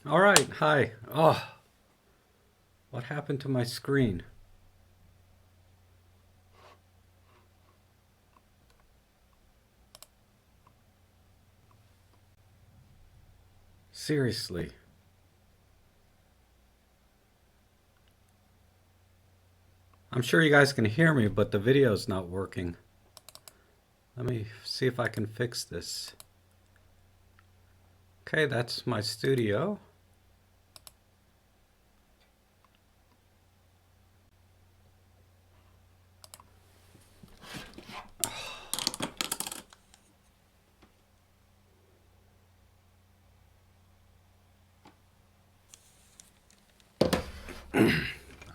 All right, hi. Oh, what happened to my screen? Seriously. I'm sure you guys can hear me, but the video's not working. Let me see if I can fix this. Okay, that's my studio.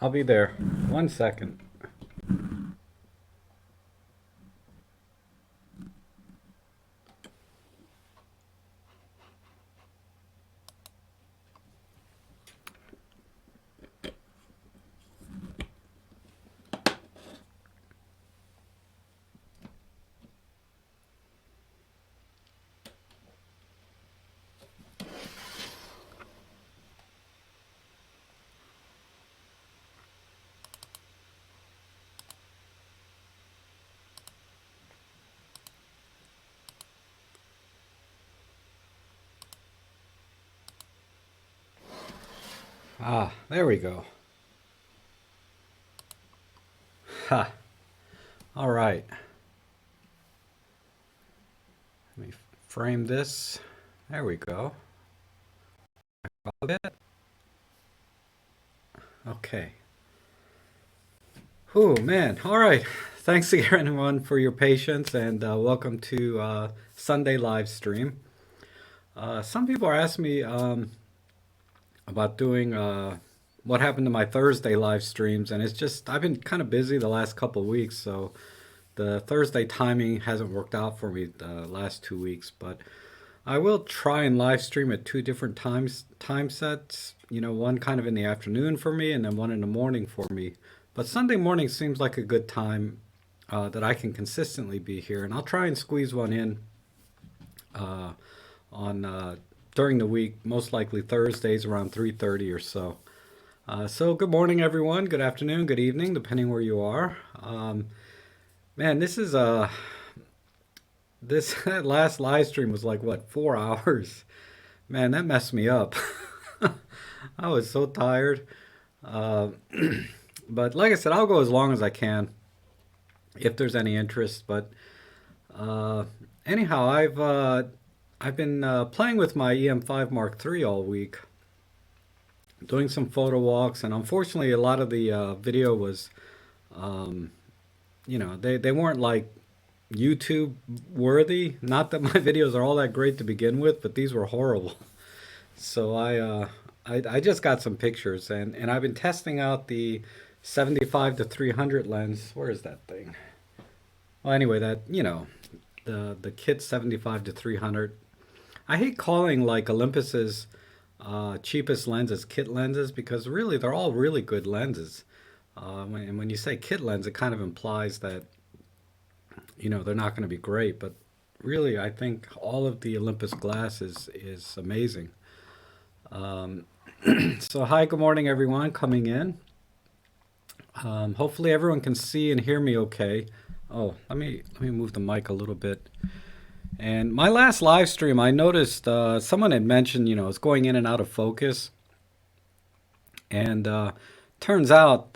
I'll be there. 1 second. Ah, there we go. Ha. All right. Let me frame this. There we go. A bit. Okay. Oh man. All right. Thanks again, everyone, for your patience and welcome to Sunday live stream. Some people are asking me about doing what happened to my Thursday live streams, and it's just I've been kind of busy the last couple of weeks, so the Thursday timing hasn't worked out for me the last 2 weeks. But I will try and live stream at two different time sets. You know, one kind of in the afternoon for me, and then one in the morning for me. But Sunday morning seems like a good time that I can consistently be here, and I'll try and squeeze one in uh, on during the week, most likely Thursdays around 3:30 or so. So good morning, everyone. Good afternoon, good evening, depending where you are. Man, this is this that last live stream was like what 4 hours. Man, that messed me up. I was so tired. Uh, but like I said, I'll go as long as I can if there's any interest. But uh, anyhow, I've been playing with my EM5 Mark III all week, doing some photo walks, and unfortunately, a lot of the video was, um, they weren't like YouTube worthy. Not that my videos are all that great to begin with, but these were horrible. So I just got some pictures, and I've been testing out the 75 to 300 lens. Where is that thing? Well, anyway, that the kit 75 to 300. I hate calling like Olympus's cheapest lenses kit lenses because really they're all really good lenses. And when you say kit lens, it kind of implies that they're not going to be great. But really, I think all of the Olympus glass is amazing. Um, so hi, good morning, everyone coming in. Hopefully, everyone can see and hear me okay. Oh, let me move the mic a little bit. And my last live stream, I noticed someone had mentioned, it's going in and out of focus. And turns out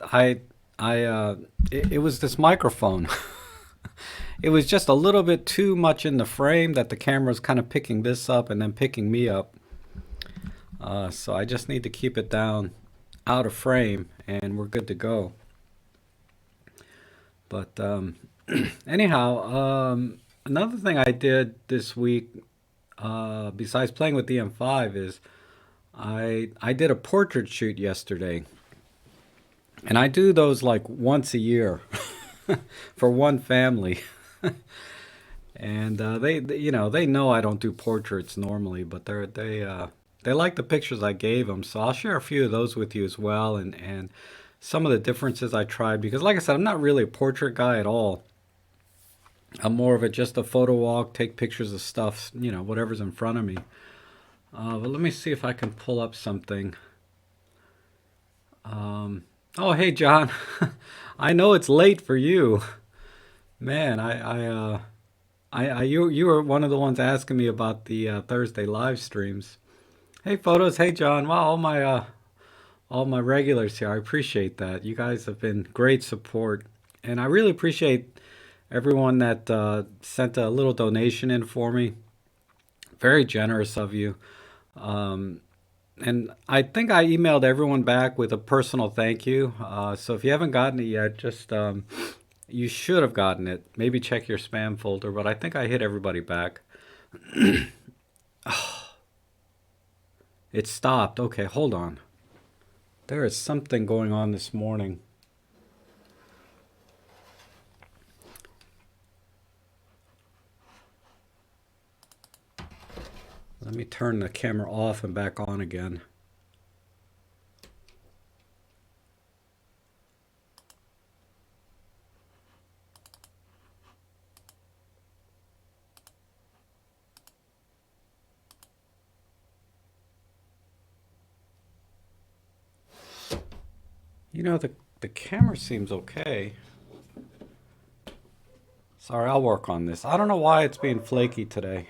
it was this microphone. It was just a little bit too much in the frame that the camera was kind of picking this up and then picking me up. So I just need to keep it down out of frame and we're good to go. But anyhow, another thing I did this week, besides playing with the M5, is I did a portrait shoot yesterday, and I do those like once a year for one family. And they know I don't do portraits normally, but they like the pictures I gave them, so I'll share a few of those with you as well, and some of the differences I tried because, like I said, I'm not really a portrait guy at all. I'm more of a just a photo walk, take pictures of stuff, whatever's in front of me. But let me see if I can pull up something. Oh, hey, John. I know it's late for you. Man, you were one of the ones asking me about the Thursday live streams. Hey, photos. Hey, John. Wow, all my regulars here. I appreciate that. You guys have been great support, and I really appreciate everyone that sent a little donation in for me. Very generous of you. Um, and I think I emailed everyone back with a personal thank you. So if you haven't gotten it yet, just you should have gotten it. Maybe check your spam folder, but I think I hit everybody back. It stopped. Okay, hold on. There is something going on this morning. Let me turn the camera off and back on again. You know, the camera seems okay. Sorry, I'll work on this. I don't know why it's being flaky today.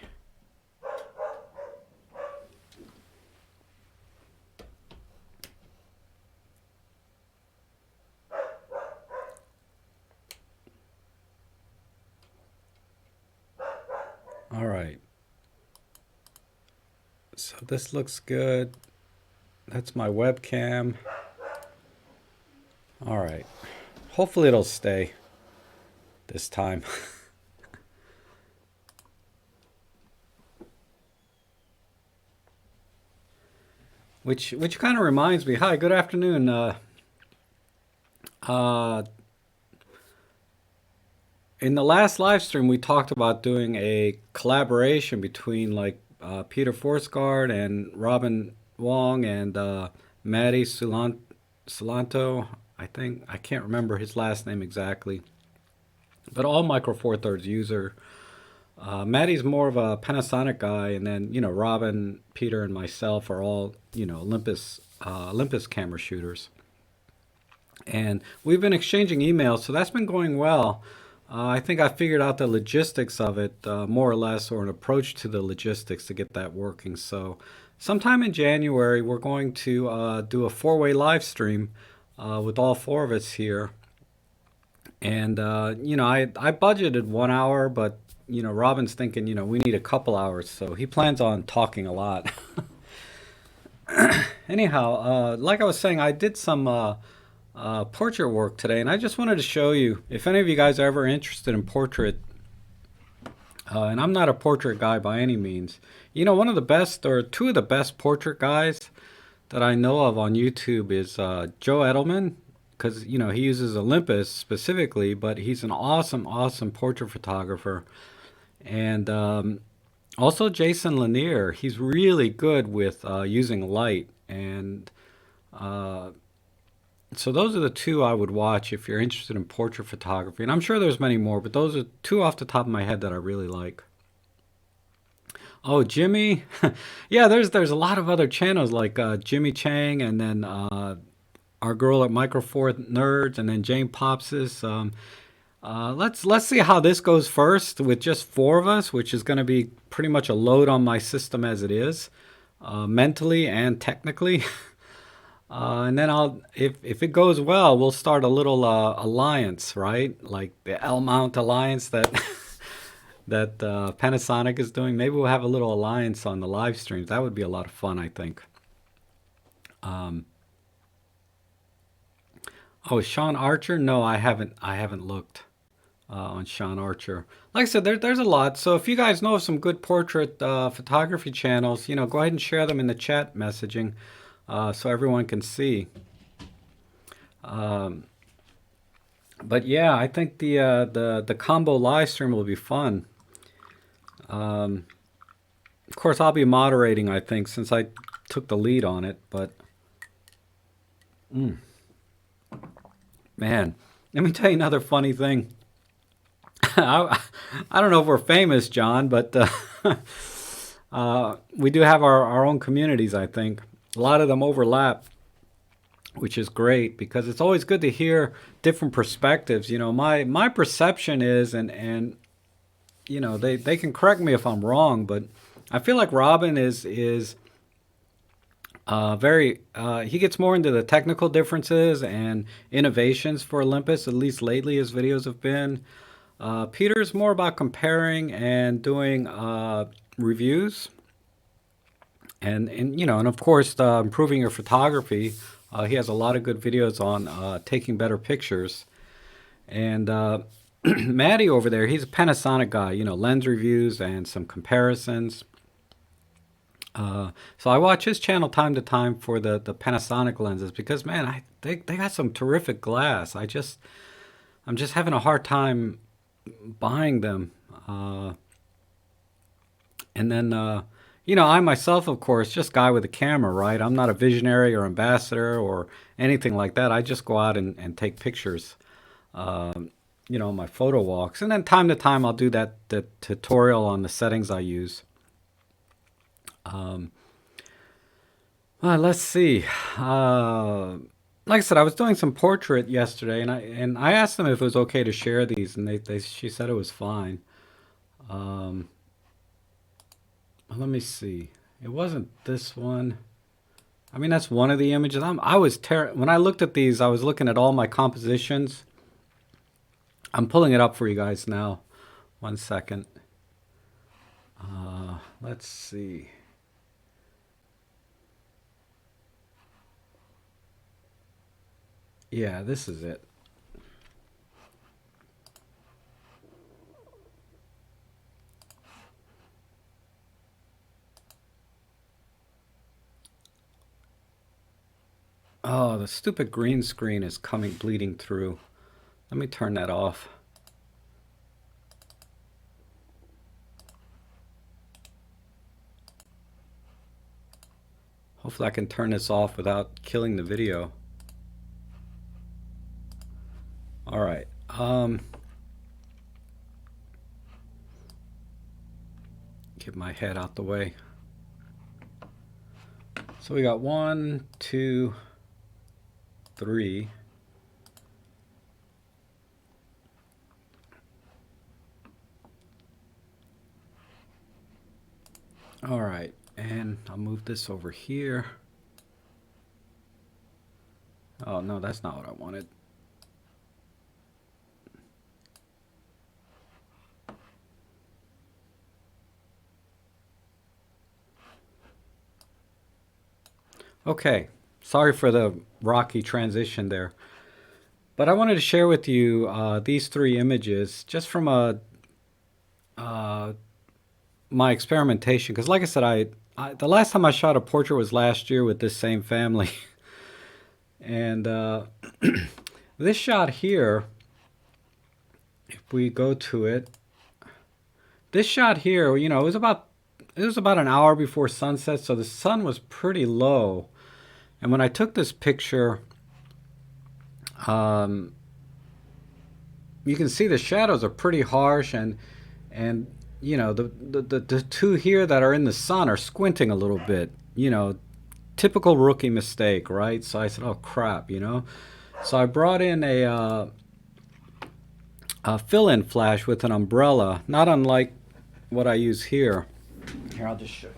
All right. So this looks good. That's my webcam. All right. Hopefully it'll stay this time. Which kind of reminds me. Hi, good afternoon. Uh, in the last live stream, we talked about doing a collaboration between like Peter Forsgard and Robin Wong and Maddie Sulanto. I think I can't remember his last name exactly, but all Micro Four Thirds user. Maddie's more of a Panasonic guy, and then Robin, Peter, and myself are all Olympus camera shooters, and we've been exchanging emails, so that's been going well. I think I figured out the logistics of it more or less, or an approach to the logistics to get that working. So, sometime in January, we're going to do a four-way live stream with all four of us here. And I budgeted 1 hour, but Robin's thinking we need a couple hours, so he plans on talking a lot. Anyhow, like I was saying, I did some portrait work today, and I just wanted to show you if any of you guys are ever interested in portrait. And I'm not a portrait guy by any means. One of the best, or two of the best portrait guys that I know of on YouTube is Joe Edelman, because he uses Olympus specifically, but he's an awesome portrait photographer. And also Jason Lanier, he's really good with using light. And so those are the two I would watch if you're interested in portrait photography. And I'm sure there's many more, but those are two off the top of my head that I really like. Oh, Jimmy. Yeah, there's a lot of other channels like Jimmy Chang, and then our girl at Micro Four Nerds, and then Jane Popsis. Let's see how this goes first with just four of us, which is going to be pretty much a load on my system as it is, mentally and technically. And then if it goes well, we'll start a little alliance, right? Like the L mount alliance that that Panasonic is doing. Maybe we'll have a little alliance on the live streams. That would be a lot of fun, I think. Um, oh, Sean Archer? No, I haven't. I haven't looked on Sean Archer. Like I said, there's a lot. So if you guys know of some good portrait photography channels, go ahead and share them in the chat messaging so everyone can see. Um, but yeah, I think the combo live stream will be fun. Of course, I'll be moderating, I think, since I took the lead on it. But man, let me tell you another funny thing. I don't know if we're famous, John, but we do have our own communities, I think. A lot of them overlap, which is great because it's always good to hear different perspectives. You know, my perception is, and you know, they can correct me if I'm wrong, but I feel like Robin is very he gets more into the technical differences and innovations for Olympus. At least lately, his videos have been. Peter's more about comparing and doing reviews, and you know, and of course, improving your photography. He has a lot of good videos on taking better pictures. And Maddie over there, he's a Panasonic guy. You know, lens reviews and some comparisons. So I watch his channel time to time for the Panasonic lenses because man, they got some terrific glass. I'm just having a hard time buying them. And then you know, I myself, of course, just guy with a camera, right? I'm not a visionary or ambassador or anything like that. I just go out and take pictures. You know, my photo walks, and then time to time I'll do the tutorial on the settings I use. Well, let's see. Like I said, I was doing some portrait yesterday, and I asked them if it was okay to share these, and she said it was fine. Let me see. It wasn't this one. I mean, that's one of the images. When I looked at these, I was looking at all my compositions. I'm pulling it up for you guys now. 1 second. Let's see. Yeah, this is it. Oh, the stupid green screen is bleeding through. Let me turn that off. Hopefully I can turn this off without killing the video. All right. Get my head out the way. So we got 1, 2, 3. All right, and I'll move this over here. Oh no, that's not what I wanted. Okay, sorry for the rocky transition there. But I wanted to share with you these 3 images just from my experimentation. Because like I said, the last time I shot a portrait was last year with this same family. And this shot here, if we go to it, this shot here, you know, it was about an hour before sunset, so the sun was pretty low. And when I took this picture, you can see the shadows are pretty harsh, and you know, the 2 here that are in the sun are squinting a little bit. You know, typical rookie mistake, right? So I said, oh crap, you know. So I brought in a fill-in flash with an umbrella, not unlike what I use here. Here, I'll just show you.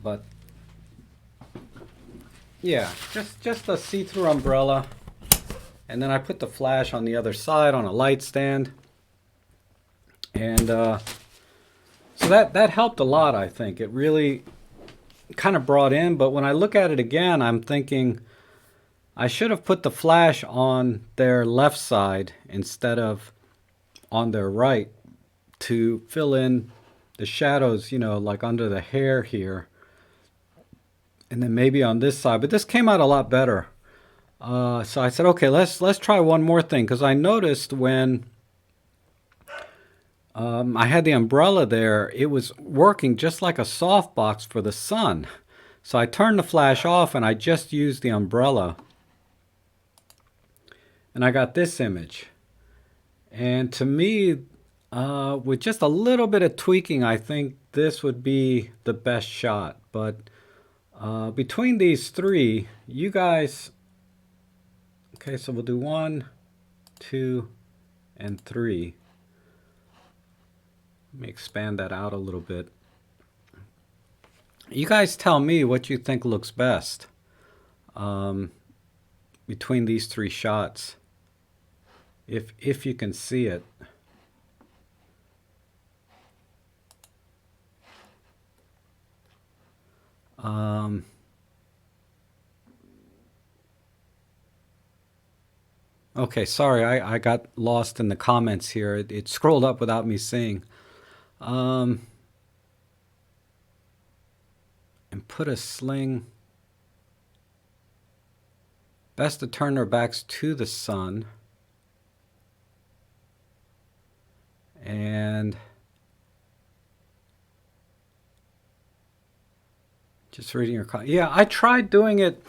But yeah, just a see-through umbrella, and then I put the flash on the other side on a light stand, and so that helped a lot. I think it really kind of brought in. But when I look at it again, I'm thinking I should have put the flash on their left side instead of on their right to fill in the shadows, you know, like under the hair here. And then maybe on this side, but this came out a lot better. So I said, okay, let's try one more thing, because I noticed when I had the umbrella there, it was working just like a softbox for the sun. So I turned the flash off and I just used the umbrella. and I got this image. And to me, with just a little bit of tweaking, I think this would be the best shot. But between these three, you guys, okay, so we'll do 1, 2, and 3. Let me expand that out a little bit. You guys tell me what you think looks best between these three shots, if you can see it. Okay, sorry, I got lost in the comments here. It scrolled up without me seeing. And put a sling. Best to turn their backs to the sun. And just reading your comment. Yeah, I tried doing it.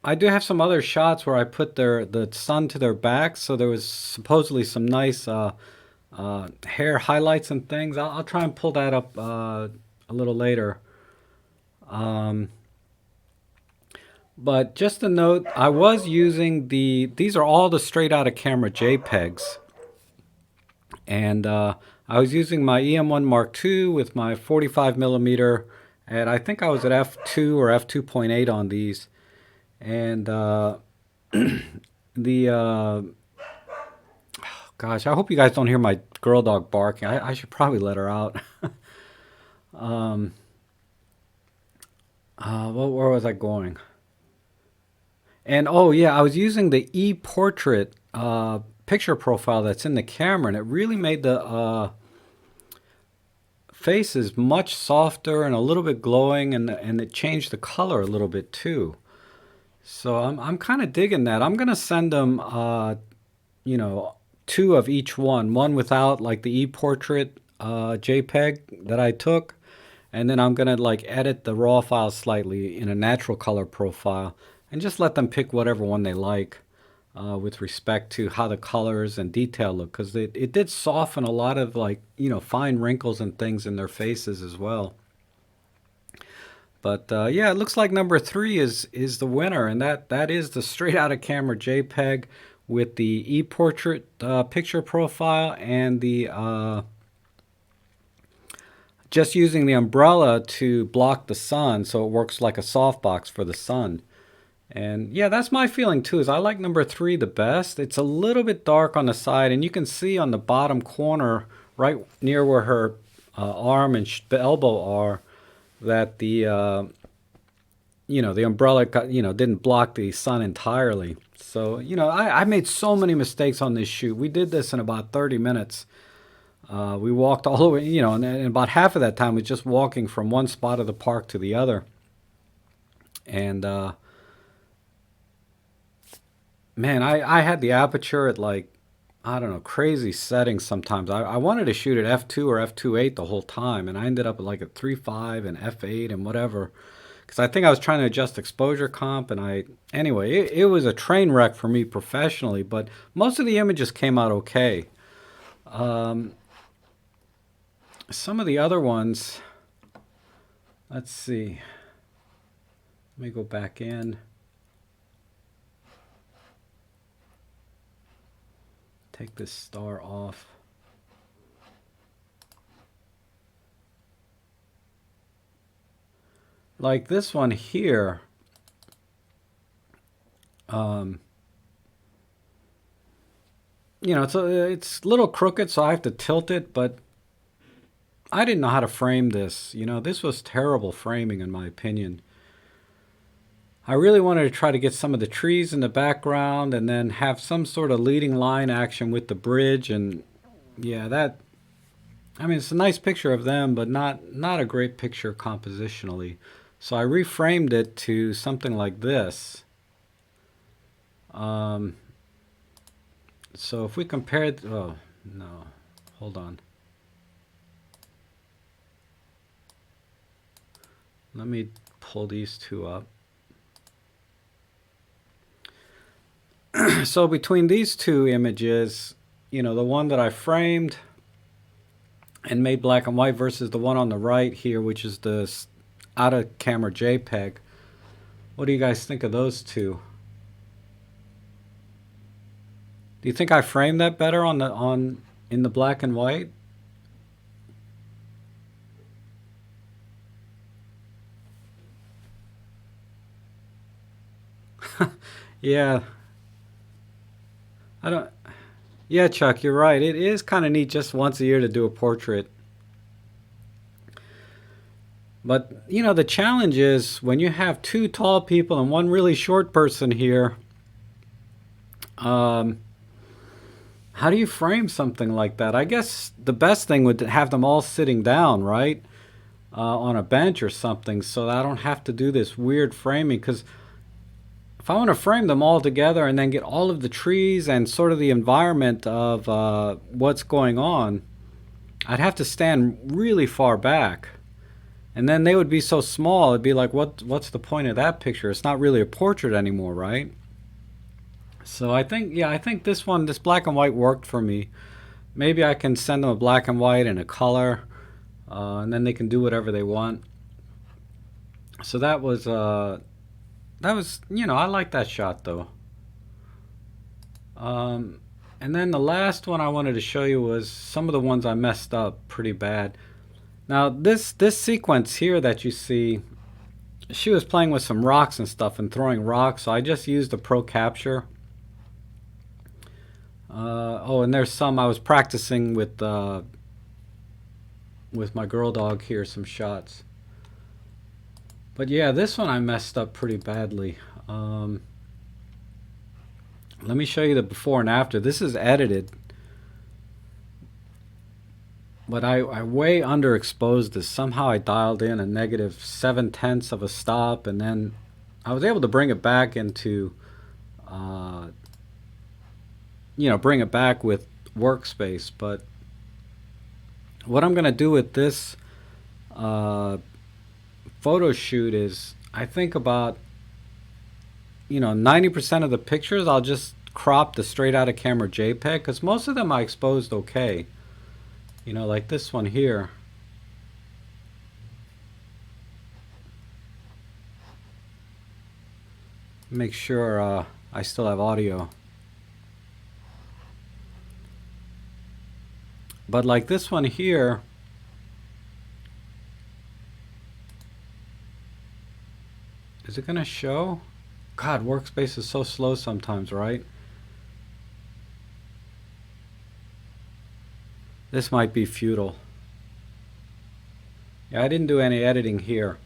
I do have some other shots where I put the sun to their backs, so there was supposedly some nice hair highlights and things. I'll try and pull that up a little later. But just a note, I was using these are all the straight out of camera JPEGs. And I was using my EM1 Mark II with my 45 millimeter, and I think I was at f2 or f2.8 on these. And gosh, I hope you guys don't hear my girl dog barking. I should probably let her out. Where was I going? And oh yeah, I was using the e-portrait picture profile that's in the camera, and it really made the faces much softer and a little bit glowing, and it changed the color a little bit too. So I'm kind of digging that. I'm gonna send them, you know, 2 of each one without like the e-portrait JPEG that I took, and then I'm gonna like edit the raw file slightly in a natural color profile, and just let them pick whatever one they like with respect to how the colors and detail look, because it did soften a lot of, like, you know, fine wrinkles and things in their faces as well. But yeah, it looks like number 3 is the winner, and that is the straight out of camera JPEG with the e-portrait picture profile, and the just using the umbrella to block the sun, so it works like a softbox for the sun. And yeah, that's my feeling too, is I like number 3 the best. It's a little bit dark on the side, and you can see on the bottom corner, right near where her arm and elbow are, that the you know, the umbrella didn't block the sun entirely. So, you know, I made so many mistakes on this shoot. We did this in about 30 minutes. We walked all the way, you know, and about half of that time was just walking from one spot of the park to the other. And man, I had the aperture at, like, I don't know, crazy settings sometimes. I wanted to shoot at f2 or f2.8 the whole time, and I ended up at like a 3.5 and f8 and whatever, because I think I was trying to adjust exposure comp, and anyway, it was a train wreck for me professionally, but most of the images came out okay. Some of the other ones, let's see. Let me go back in. Take this star off. Like this one here, you know, it's a little crooked, so I have to tilt it, but I didn't know how to frame this. You know, this was terrible framing in my opinion. I really wanted to try to get some of the trees in the background and then have some sort of leading line action with the bridge, and yeah, I mean, it's a nice picture of them, but not a great picture compositionally. So I reframed it to something like this. So if we compare it, oh no, hold on. Let me pull these two up. So between these two images, you know, the one that I framed and made black and white versus the one on the right here, which is the out of camera JPEG. What do you guys think of those two? Do you think I framed that better in the black and white? Yeah, I don't. Yeah, Chuck, you're right. It is kind of neat just once a year to do a portrait. But, you know, the challenge is when you have two tall people and one really short person here, um, how do you frame something like that? I guess the best thing would have them all sitting down, right? On a bench or something, so that I don't have to do this weird framing. Because if I want to frame them all together and then get all of the trees and sort of the environment of what's going on, I'd have to stand really far back. And then they would be so small, it'd be like, what's the point of that picture? It's not really a portrait anymore, right? So I think, yeah, I think this one, this black and white worked for me. Maybe I can send them a black and white and a color, and then they can do whatever they want. So that was, you know, I like that shot though. And then the last one I wanted to show you was some of the ones I messed up pretty bad. Now this sequence here that you see, she was playing with some rocks and stuff and throwing rocks, so I just used the Pro Capture. Oh, and there's some I was practicing with my girl dog here, some shots. But yeah, this one I messed up pretty badly. Let me show you the before and after. This is edited, but I way underexposed this. Somehow I dialed in a negative 7/10 of a stop, and then I was able to bring it back into, you know, bring it back with Workspace. But what I'm going to do with this photo shoot is, I think about, you know, 90% of the pictures I'll just crop the straight out of camera JPEG, because most of them I exposed okay. You know, like this one here. Make sure I still have audio. But like this one here, is it gonna show? God, Workspace is so slow sometimes, right? This might be futile. Yeah, I didn't do any editing here.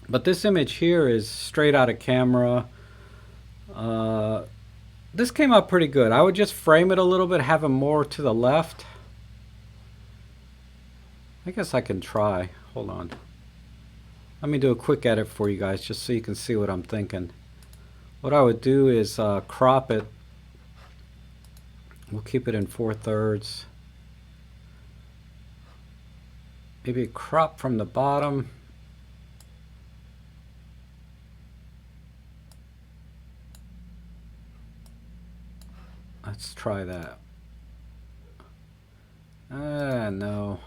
But this image here is straight out of camera. This came out pretty good. I would just frame it a little bit, have it more to the left. I guess I can try. Hold on. Let me do a quick edit for you guys just so you can see what I'm thinking. What I would do is crop it. We'll keep it in 4/3. Maybe crop from the bottom. Let's try that. No.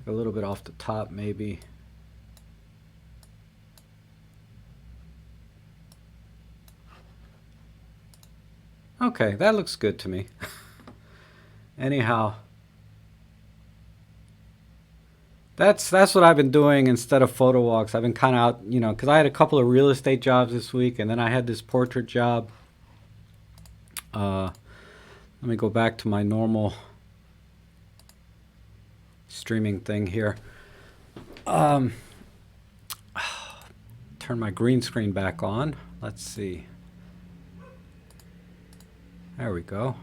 A little bit off the top, maybe. Okay, that looks good to me. Anyhow, that's what I've been doing instead of photo walks. I've been kind of out, you know, because I had a couple of real estate jobs this week, and then I had this portrait job. Let me go back to my normal streaming thing here. Turn my green screen back on. Let's see. There we go.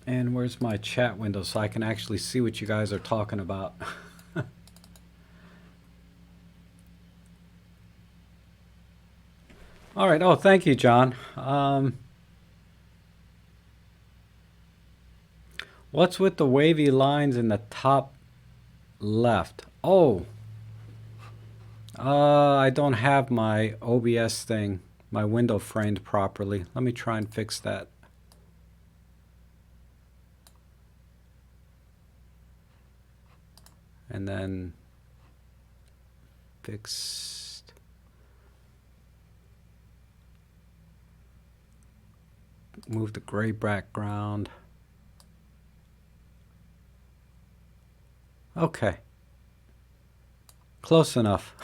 And where's my chat window so I can actually see what you guys are talking about? All right. Oh, thank you, John. What's with the wavy lines in the top left? Oh, I don't have my OBS thing, my window framed properly. Let me try and fix that. And then fixed. Move the gray background. Okay. Close enough.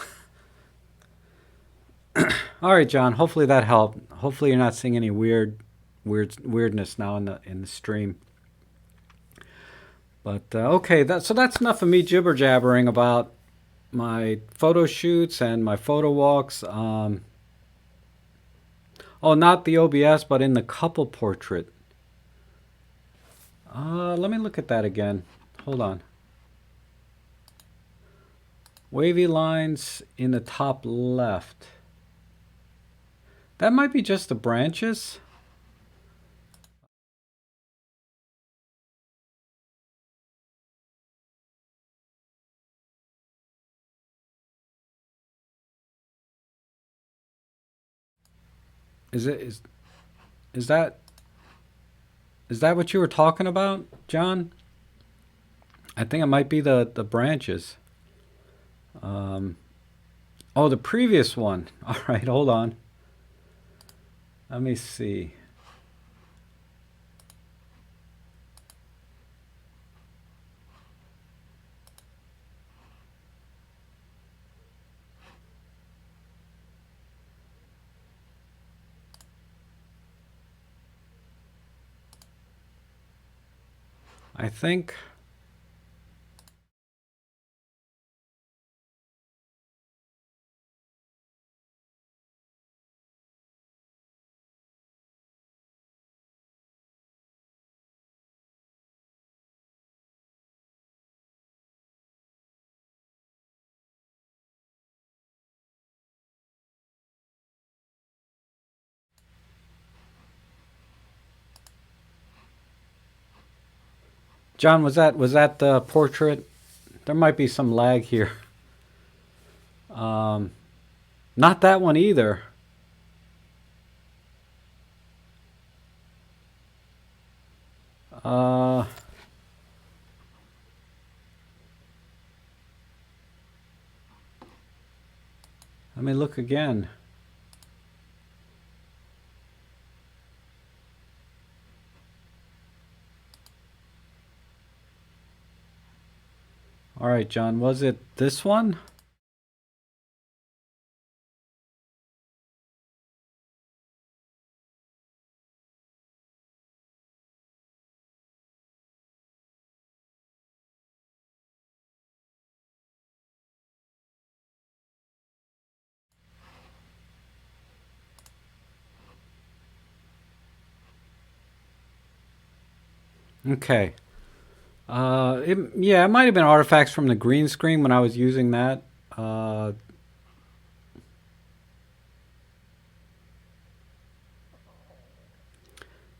All right, John. Hopefully that helped. Hopefully you're not seeing any weirdness now in the stream. But okay, so that's enough of me jibber jabbering about my photo shoots and my photo walks. Oh, not the OBS, but in the couple portrait. Let me look at that again. Hold on. Wavy lines in the top left. That might be just the branches. Is that what you were talking about, John? I think it might be the branches. Oh, the previous one. All right, hold on. Let me see. I think John, was that the portrait? There might be some lag here. Not that one either. Let me look again. All right, John, was it this one? Okay. Yeah, it might have been artifacts from the green screen when I was using that. The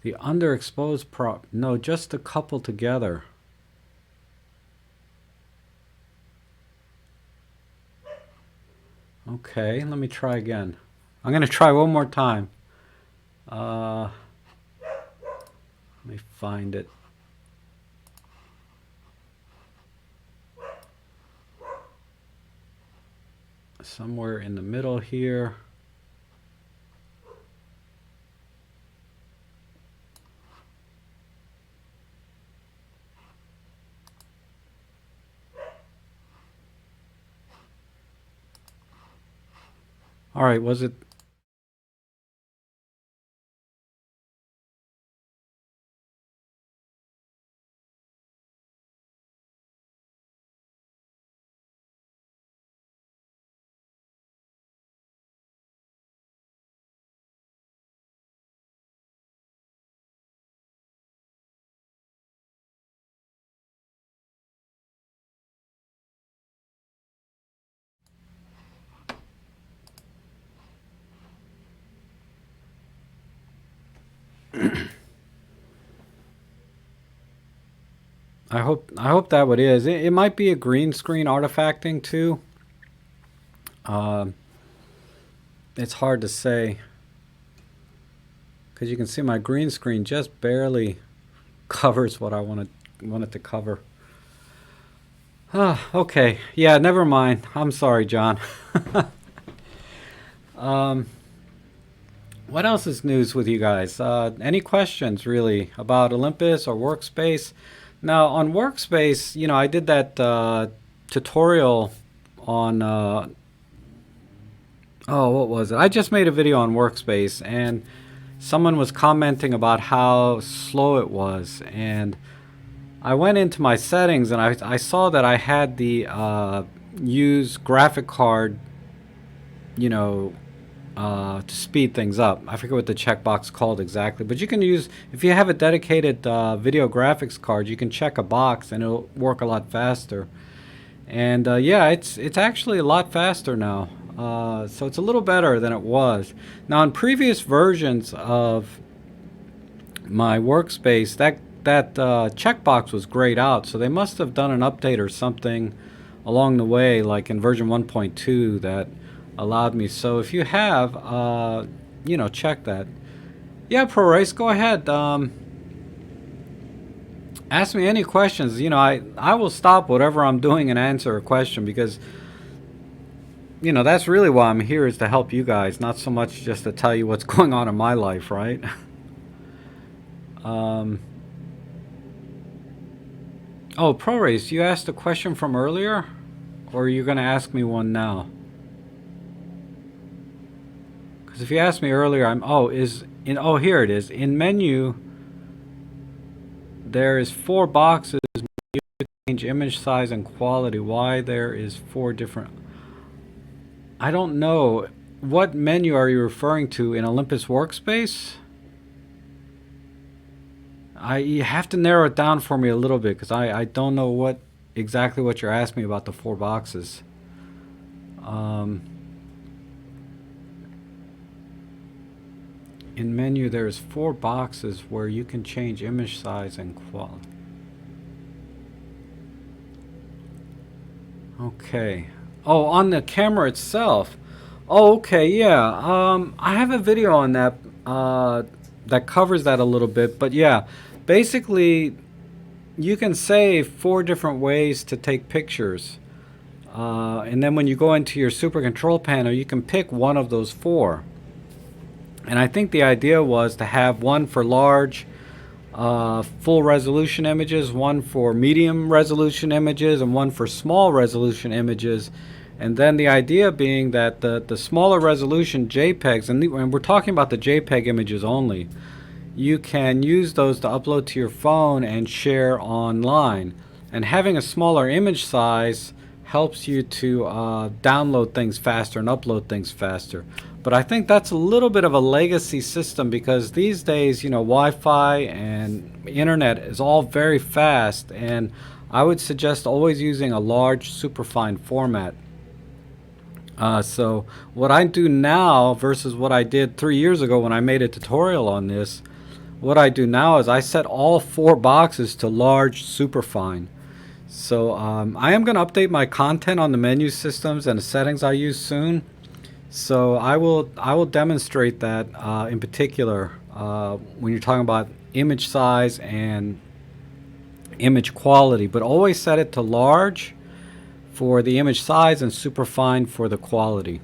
underexposed prop. No, just a couple together. Okay, let me try again. I'm going to try one more time. Let me find it. Somewhere in the middle here. All right, was it? I hope that what it is. It might be a green screen artifacting too. Um, it's hard to say because you can see my green screen just barely covers what I want it to cover. Okay. Yeah, never mind. I'm sorry, John. um, what else is news with you guys? Any questions really about Olympus or Workspace? Now on Workspace, I did that tutorial on what was it? I just made a video on Workspace, and someone was commenting about how slow it was, and I went into my settings and I saw that I had the use graphic card, to speed things up. I forget what the checkbox called exactly, but you can use, if you have a dedicated video graphics card, you can check a box and it'll work a lot faster. And yeah, it's actually a lot faster now. So it's a little better than it was. Now in previous versions of my Workspace, that checkbox was grayed out, so they must have done an update or something along the way, like in version 1.2, that allowed me. So if you have, check that. Yeah, Pro Race, go ahead. Ask me any questions. I will stop whatever I'm doing and answer a question, because that's really why I'm here, is to help you guys, not so much just to tell you what's going on in my life, right? Oh, Pro Race, you asked a question from earlier, or are you going to ask me one now? Because if you asked me earlier, here it is. In menu, there is 4 boxes. You change image size and quality. Why there is 4 different? I don't know. What menu are you referring to in Olympus Workspace? You have to narrow it down for me a little bit, because I don't know exactly what you're asking me about the 4 boxes. In menu, there's 4 boxes where you can change image size and quality. Okay. Oh, on the camera itself. Oh, okay, yeah. I have a video on that that covers that a little bit, but yeah, basically you can save 4 different ways to take pictures, and then when you go into your super control panel, you can pick one of those 4. And I think the idea was to have one for large full resolution images, one for medium resolution images, and one for small resolution images. And then the idea being that the smaller resolution JPEGs, and we're talking about the JPEG images only, you can use those to upload to your phone and share online. And having a smaller image size helps you to download things faster and upload things faster. But I think that's a little bit of a legacy system, because these days, Wi-Fi and internet is all very fast, and I would suggest always using a large superfine format. So what I do now versus what I did 3 years ago when I made a tutorial on this, what I do now is I set all 4 boxes to large superfine. So I am going to update my content on the menu systems and the settings I use soon. So I will demonstrate that in particular when you're talking about image size and image quality, but always set it to large for the image size and superfine for the quality.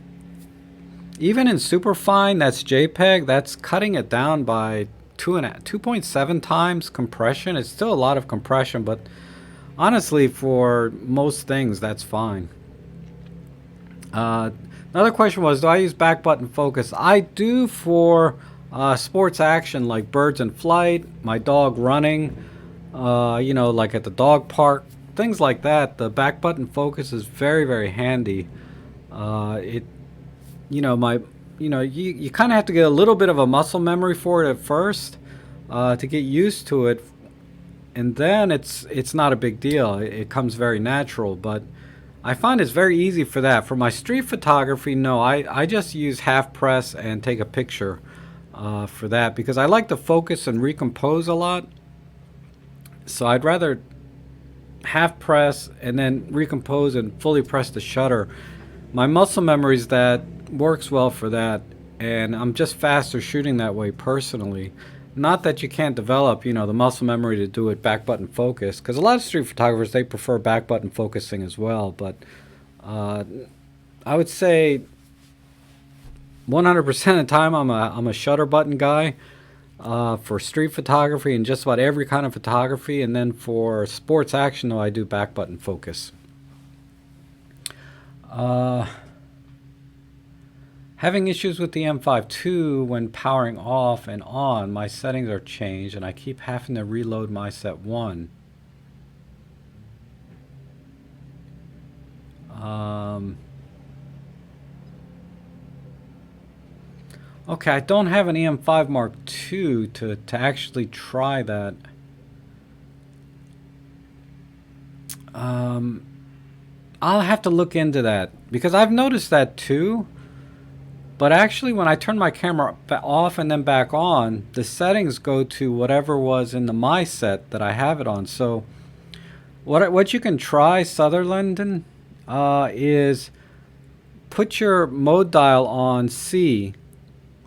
Even in superfine, that's JPEG, that's cutting it down by 2.7 times compression. It's still a lot of compression, but honestly, for most things, that's fine. Another question was, do I use back button focus? I do for sports action like birds in flight, my dog running, like at the dog park, things like that. The back button focus is very, very handy. You kind of have to get a little bit of a muscle memory for it at first to get used to it, and then it's not a big deal. It comes very natural, but I find it's very easy for that. For my street photography, no, I just use half press and take a picture for that, because I like to focus and recompose a lot. So I'd rather half press and then recompose and fully press the shutter My muscle memories that works well for that, and I'm just faster shooting that way personally. Not that you can't develop, the muscle memory to do it back button focus, because a lot of street photographers, they prefer back button focusing as well. But I would say 100% of the time I'm a shutter button guy for street photography and just about every kind of photography. And then for sports action, though, I do back button focus. Having issues with the M5 II when powering off and on. My settings are changed and I keep having to reload my set 1. Okay, I don't have an EM5 Mark II to actually try that. I'll have to look into that because I've noticed that too. But actually, when I turn my camera off and then back on, the settings go to whatever was in the My set that I have it on. So what you can try, Sutherland, is put your mode dial on C.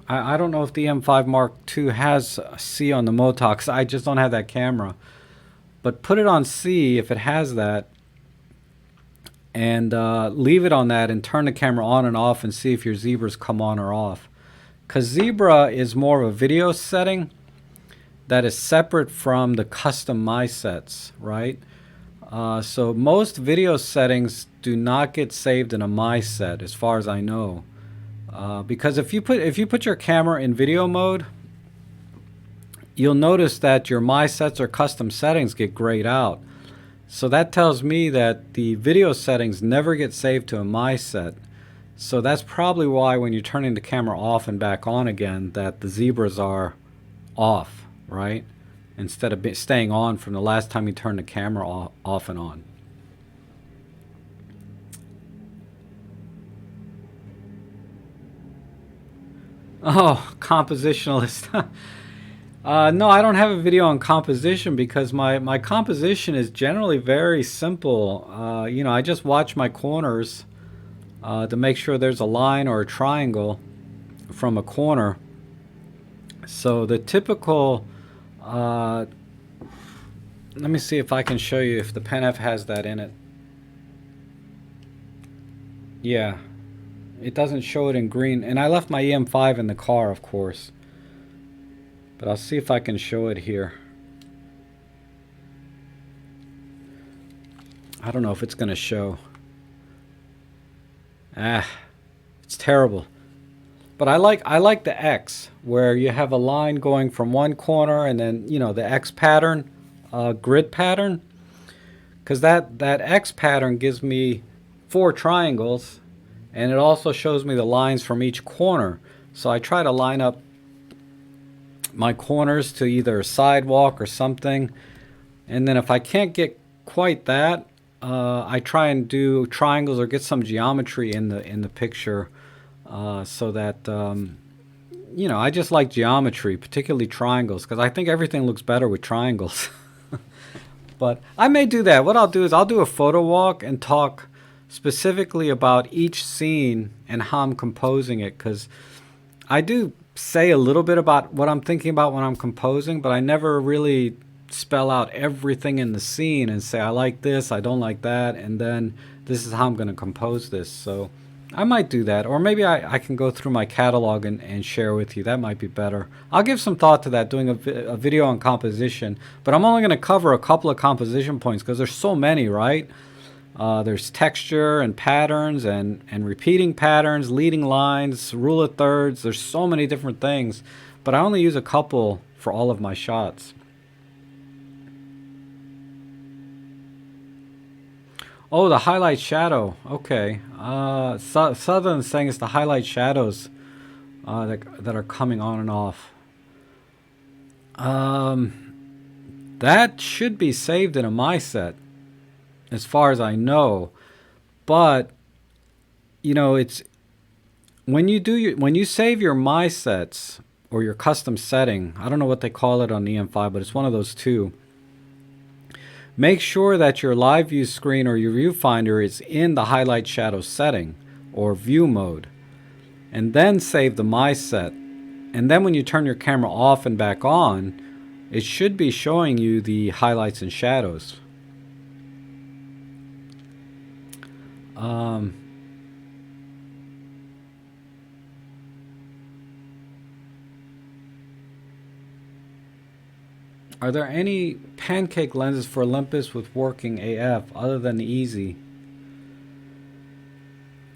I don't know if the M5 Mark II has C on the mode dial, 'cause I just don't have that camera. But put it on C if it has that. And leave it on that and turn the camera on and off and see if your zebras come on or off. Because zebra is more of a video setting that is separate from the custom My sets, right? So most video settings do not get saved in a My set, as far as I know. Because if you put your camera in video mode, you'll notice that your My sets or custom settings get grayed out. So that tells me that the video settings never get saved to a My set. So that's probably why when you're turning the camera off and back on again, that the zebras are off, right? Instead of staying on from the last time you turned the camera off and on. Oh, compositionalist. No, I don't have a video on composition because my composition is generally very simple. I just watch my corners to make sure there's a line or a triangle from a corner. So the typical, let me see if I can show you if the Pen F has that in it. Yeah, it doesn't show it in green. And I left my EM5 in the car, of course. But I'll see if I can show it here. I don't know if it's going to show. It's terrible. But I like the X, where you have a line going from one corner and then, the X pattern, grid pattern. Because that X pattern gives me 4 triangles, and it also shows me the lines from each corner. So I try to line up my corners to either a sidewalk or something, and then if I can't get quite that, I try and do triangles or get some geometry in the picture, so that I just like geometry, particularly triangles, because I think everything looks better with triangles. But I may do that. What I'll do is I'll do a photo walk and talk specifically about each scene and how I'm composing it, because I do say a little bit about what I'm thinking about when I'm composing, but I never really spell out everything in the scene and say I like this, I don't like that, and then this is how I'm going to compose this. So I might do that, or maybe I can go through my catalog and share with you. That might be better. I'll give some thought to that, doing a video on composition, but I'm only going to cover a couple of composition points because there's so many, right? There's texture and patterns and repeating patterns, leading lines, rule of thirds. There's so many different things, but I only use a couple for all of my shots. Oh, the highlight shadow. Okay. Southern's saying it's the highlight shadows that are coming on and off. That should be saved in a My set, as far as I know. But it's when you save your My sets or your custom setting, I don't know what they call it on the EM5, but it's one of those two. Make sure that your live view screen or your viewfinder is in the highlight shadow setting, or view mode, and then save the My Set. And then when you turn your camera off and back on, it should be showing you the highlights and shadows. Are there any pancake lenses for Olympus with working AF other than the Easy?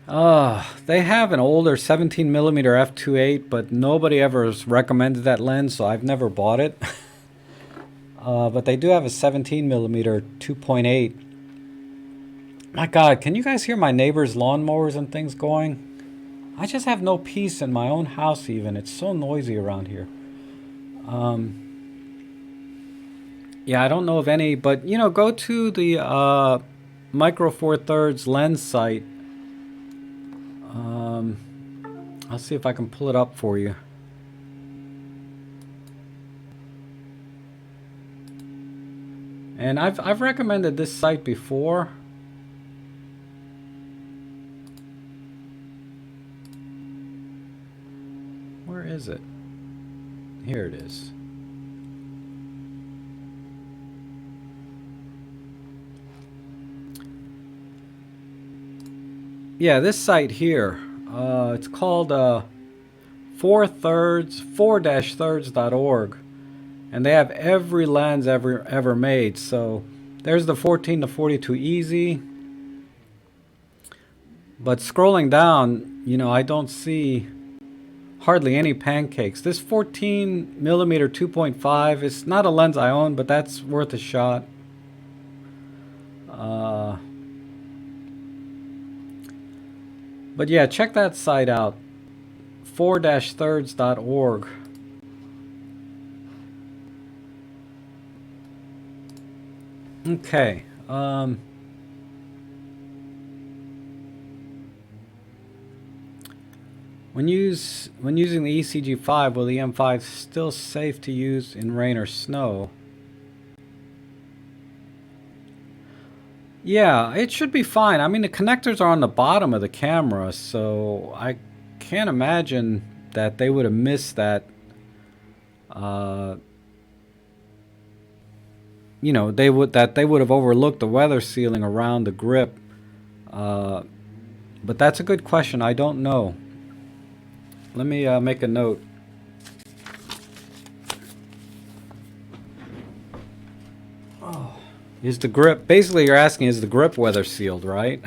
They have an older 17mm f2.8, but nobody ever has recommended that lens, so I've never bought it. But they do have a 17mm 2.8. My God, can you guys hear my neighbors' lawnmowers and things going? I just have no peace in my own house even. It's so noisy around here. Yeah, I don't know of any, but you know, go to the Micro Four Thirds lens site. I'll see if I can pull it up for you. And I've recommended this site before. Where is it? Here it is. Yeah, this site here. It's called 4-thirds.org, and they have every lens ever made. So there's the 14-42 Easy. But scrolling down, you know, I don't see hardly any pancakes. This 14mm 2.5 is not a lens I own, but that's worth a shot. But yeah, check that site out, 4-thirds.org. Okay. When using the ECG5, will the M5 still safe to use in rain or snow? Yeah, it should be fine. I mean, the connectors are on the bottom of the camera, so I can't imagine that they would have missed that. You know, they would have overlooked the weather sealing around the grip. But that's a good question. I don't know. Let me make a note. Is the grip, basically you're asking, is the grip weather sealed, right?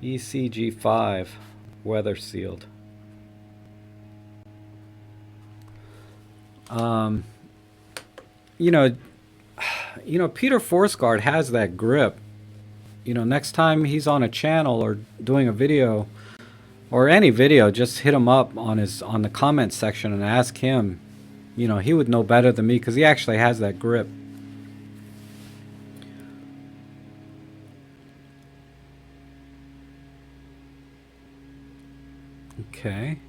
ECG5 weather sealed. You know, Peter Forsgard has that grip. You know, next time he's on a channel or doing a video or any video, just hit him up on the comment section and ask him. You know, he would know better than me because he actually has that grip. Okay.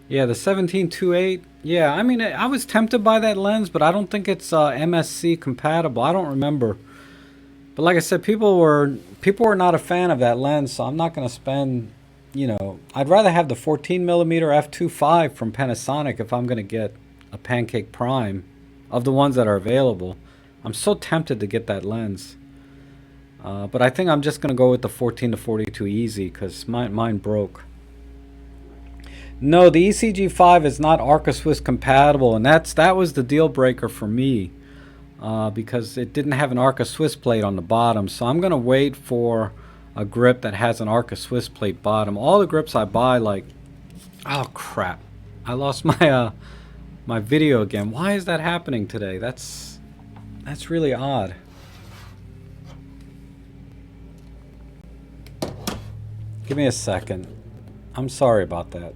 Yeah, the 17-2.8. Yeah, I mean, I was tempted by that lens, but I don't think it's MSC compatible. I don't remember. But like I said, people were not a fan of that lens, so I'm not going to spend, you know, I'd rather have the 14mm f2.5 from Panasonic if I'm going to get a Pancake Prime of the ones that are available. I'm so tempted to get that lens. But I think I'm just going to go with the 14-42 Easy because mine broke. No, the ECG5 is not Arca Swiss compatible, and that was the deal breaker for me because it didn't have an Arca Swiss plate on the bottom. So I'm going to wait for a grip that has an Arca Swiss plate bottom. All the grips I buy, like, oh crap, I lost my my video again. Why is that happening today? That's really odd. Give me a second. I'm sorry about that.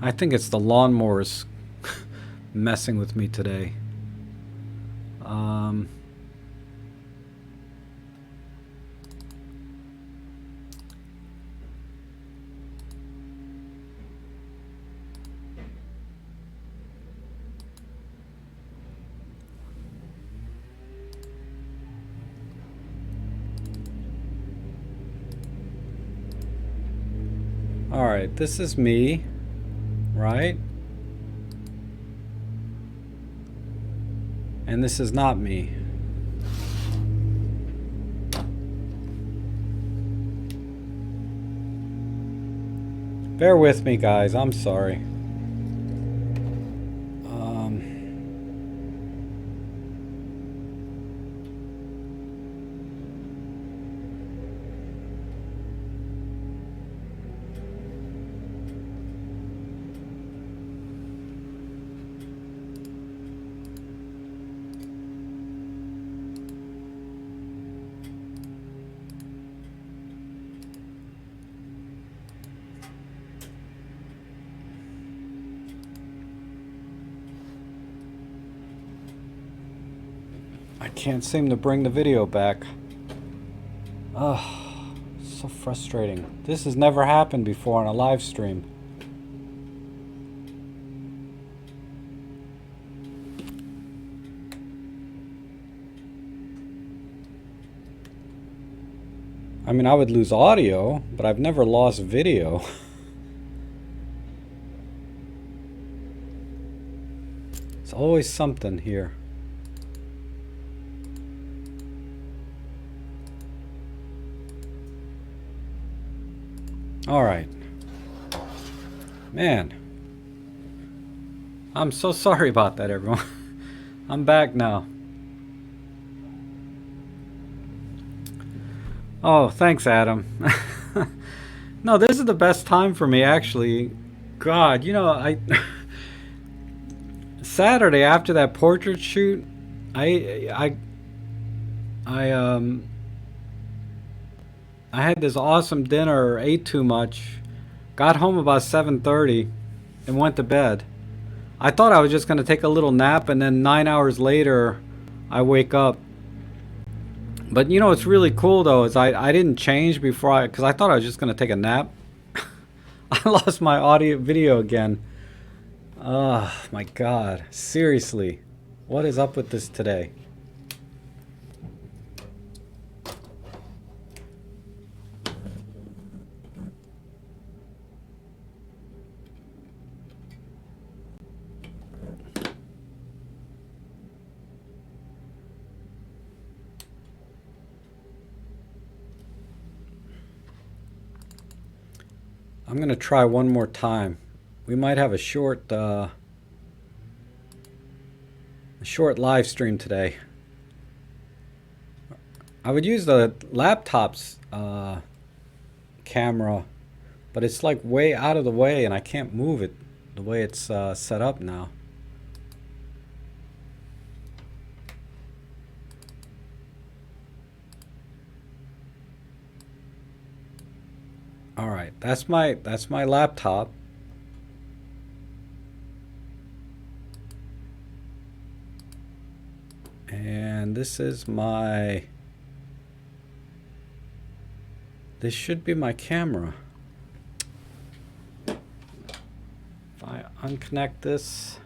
I think it's the lawnmowers messing with me today. Alright, this is me, right? And this is not me. Bear with me, guys. I'm sorry. I can't seem to bring the video back. Ugh, so frustrating. This has never happened before on a live stream. I mean, I would lose audio, but I've never lost video. It's always something here. Alright. Man. I'm so sorry about that, everyone. I'm back now. Oh, thanks, Adam. No, this is the best time for me, actually. God, you know, Saturday after that portrait shoot, I had this awesome dinner, ate too much, got home about 7:30, and went to bed. I thought I was just going to take a little nap, and then 9 hours later, I wake up. But you know what's really cool, though, is I didn't change before because I thought I was just going to take a nap. I lost my audio video again. Oh, my God. Seriously. What is up with this today? I'm going to try one more time. We might have a short live stream today. I would use the laptop's camera, but it's like way out of the way and I can't move it the way it's set up now. All right, that's my laptop. And this is this should be my camera. If I unconnect this.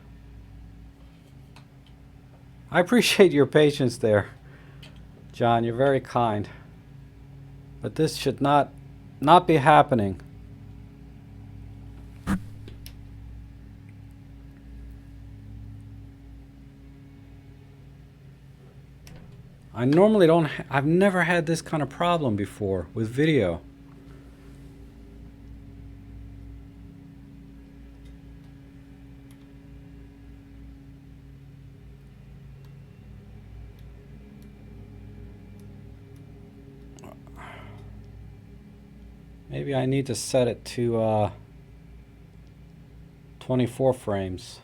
I appreciate your patience there, John. You're very kind. But this should not be happening. I normally don't, I've never had this kind of problem before with video. Maybe I need to set it to 24 frames.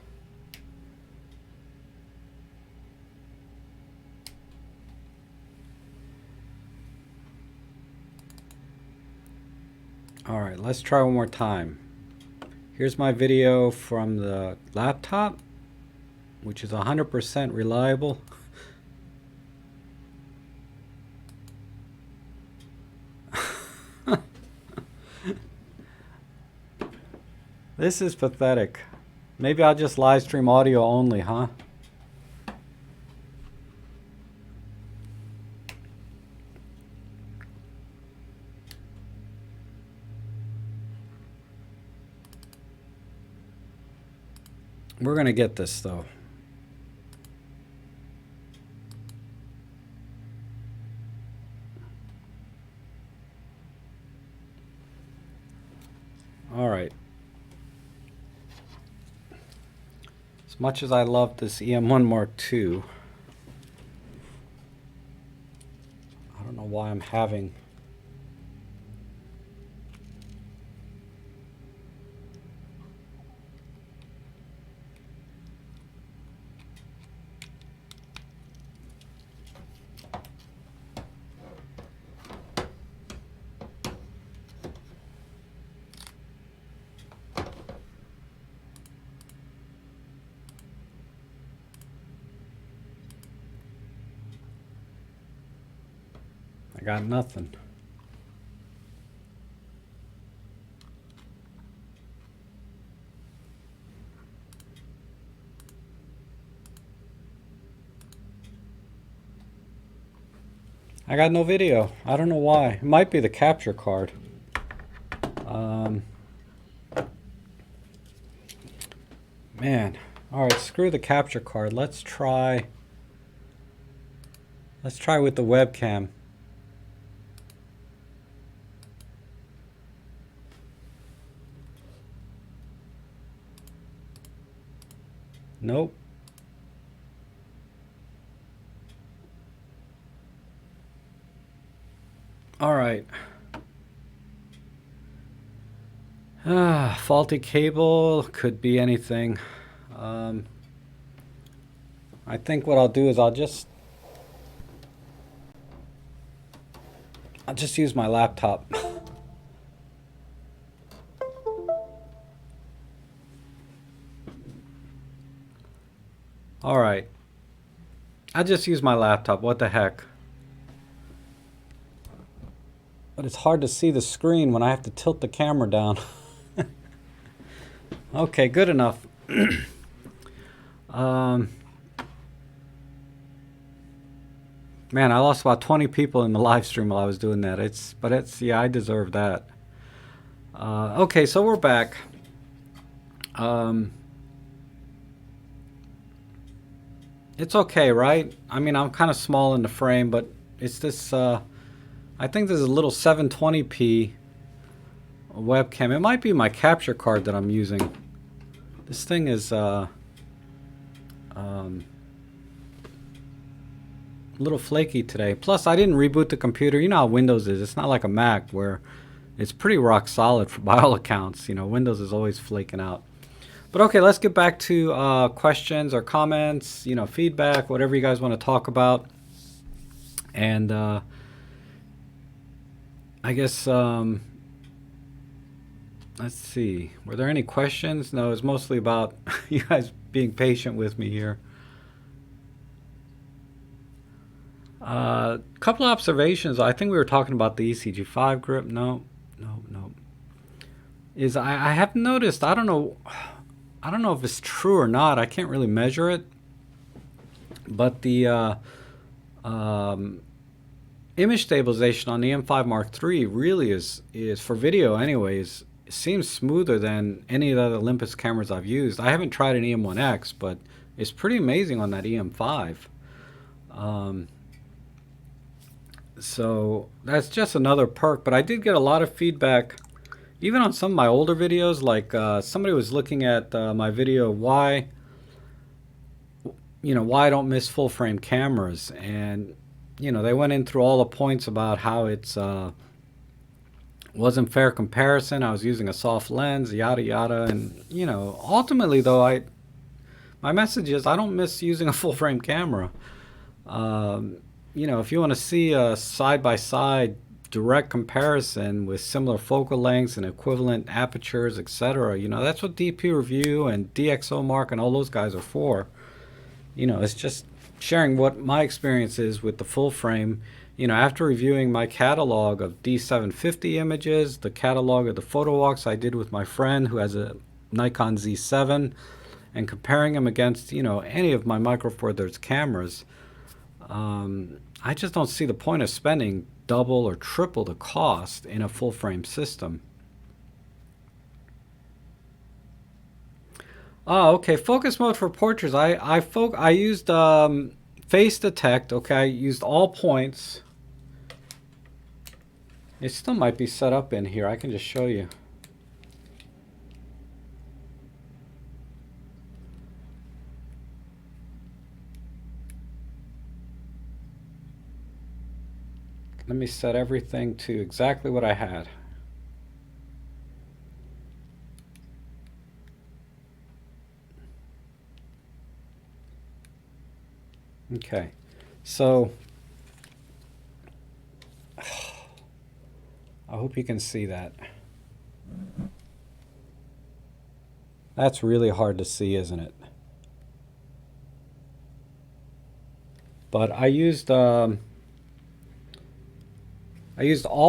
Alright, let's try one more time. Here's my video from the laptop, which is 100% reliable. This is pathetic. Maybe I'll just live stream audio only, huh? We're going to get this though. All right. As much as I love this EM1 Mark II, I don't know why I'm having I got nothing. I got no video. I don't know why. It might be the capture card. Man. Alright, screw the capture card. Let's try with the webcam. Nope. All right. Faulty cable, could be anything. I think what I'll do is I'll just use my laptop. All right. I'll just use my laptop. What the heck? But it's hard to see the screen when I have to tilt the camera down. Okay, good enough. Man, I lost about 20 people in the live stream while I was doing that. Yeah, I deserve that. Okay, so we're back. It's okay, right? I mean, I'm kind of small in the frame, but it's this, I think this is a little 720p webcam. It might be my capture card that I'm using. This thing is a little flaky today. Plus, I didn't reboot the computer. You know how Windows is. It's not like a Mac where it's pretty rock solid by all accounts. You know, Windows is always flaking out. But okay, let's get back to questions or comments, you know, feedback, whatever you guys want to talk about. And I guess, let's see, were there any questions? No, it's mostly about you guys being patient with me here. Couple observations. I think we were talking about the ECG5 grip. No. I have noticed, I don't know if it's true or not. I can't really measure it. But the image stabilization on the M5 Mark III really is for video anyways, it seems smoother than any of the other Olympus cameras I've used. I haven't tried an EM1X, but it's pretty amazing on that EM5. So that's just another perk. But I did get a lot of feedback, even on some of my older videos. Like somebody was looking at my video, why I don't miss full frame cameras, and they went in through all the points about how it's wasn't fair comparison. I was using a soft lens, yada yada, and ultimately though, my message is I don't miss using a full frame camera. If you want to see a side-by-side direct comparison with similar focal lengths and equivalent apertures, etc., that's what DP Review and DxO Mark and all those guys are for. It's just sharing what my experience is with the full frame. After reviewing my catalog of D750 images, the catalog of the photo walks I did with my friend who has a Nikon Z7, and comparing them against, any of my Micro Four Thirds cameras, I just don't see the point of spending double or triple the cost in a full frame system. Oh, okay. Focus mode for portraits. I used face detect. Okay, I used all points. It still might be set up in here. I can just show you. Let me set everything to exactly what I had. Okay, so I hope you can see that. That's really hard to see, isn't it? But I used all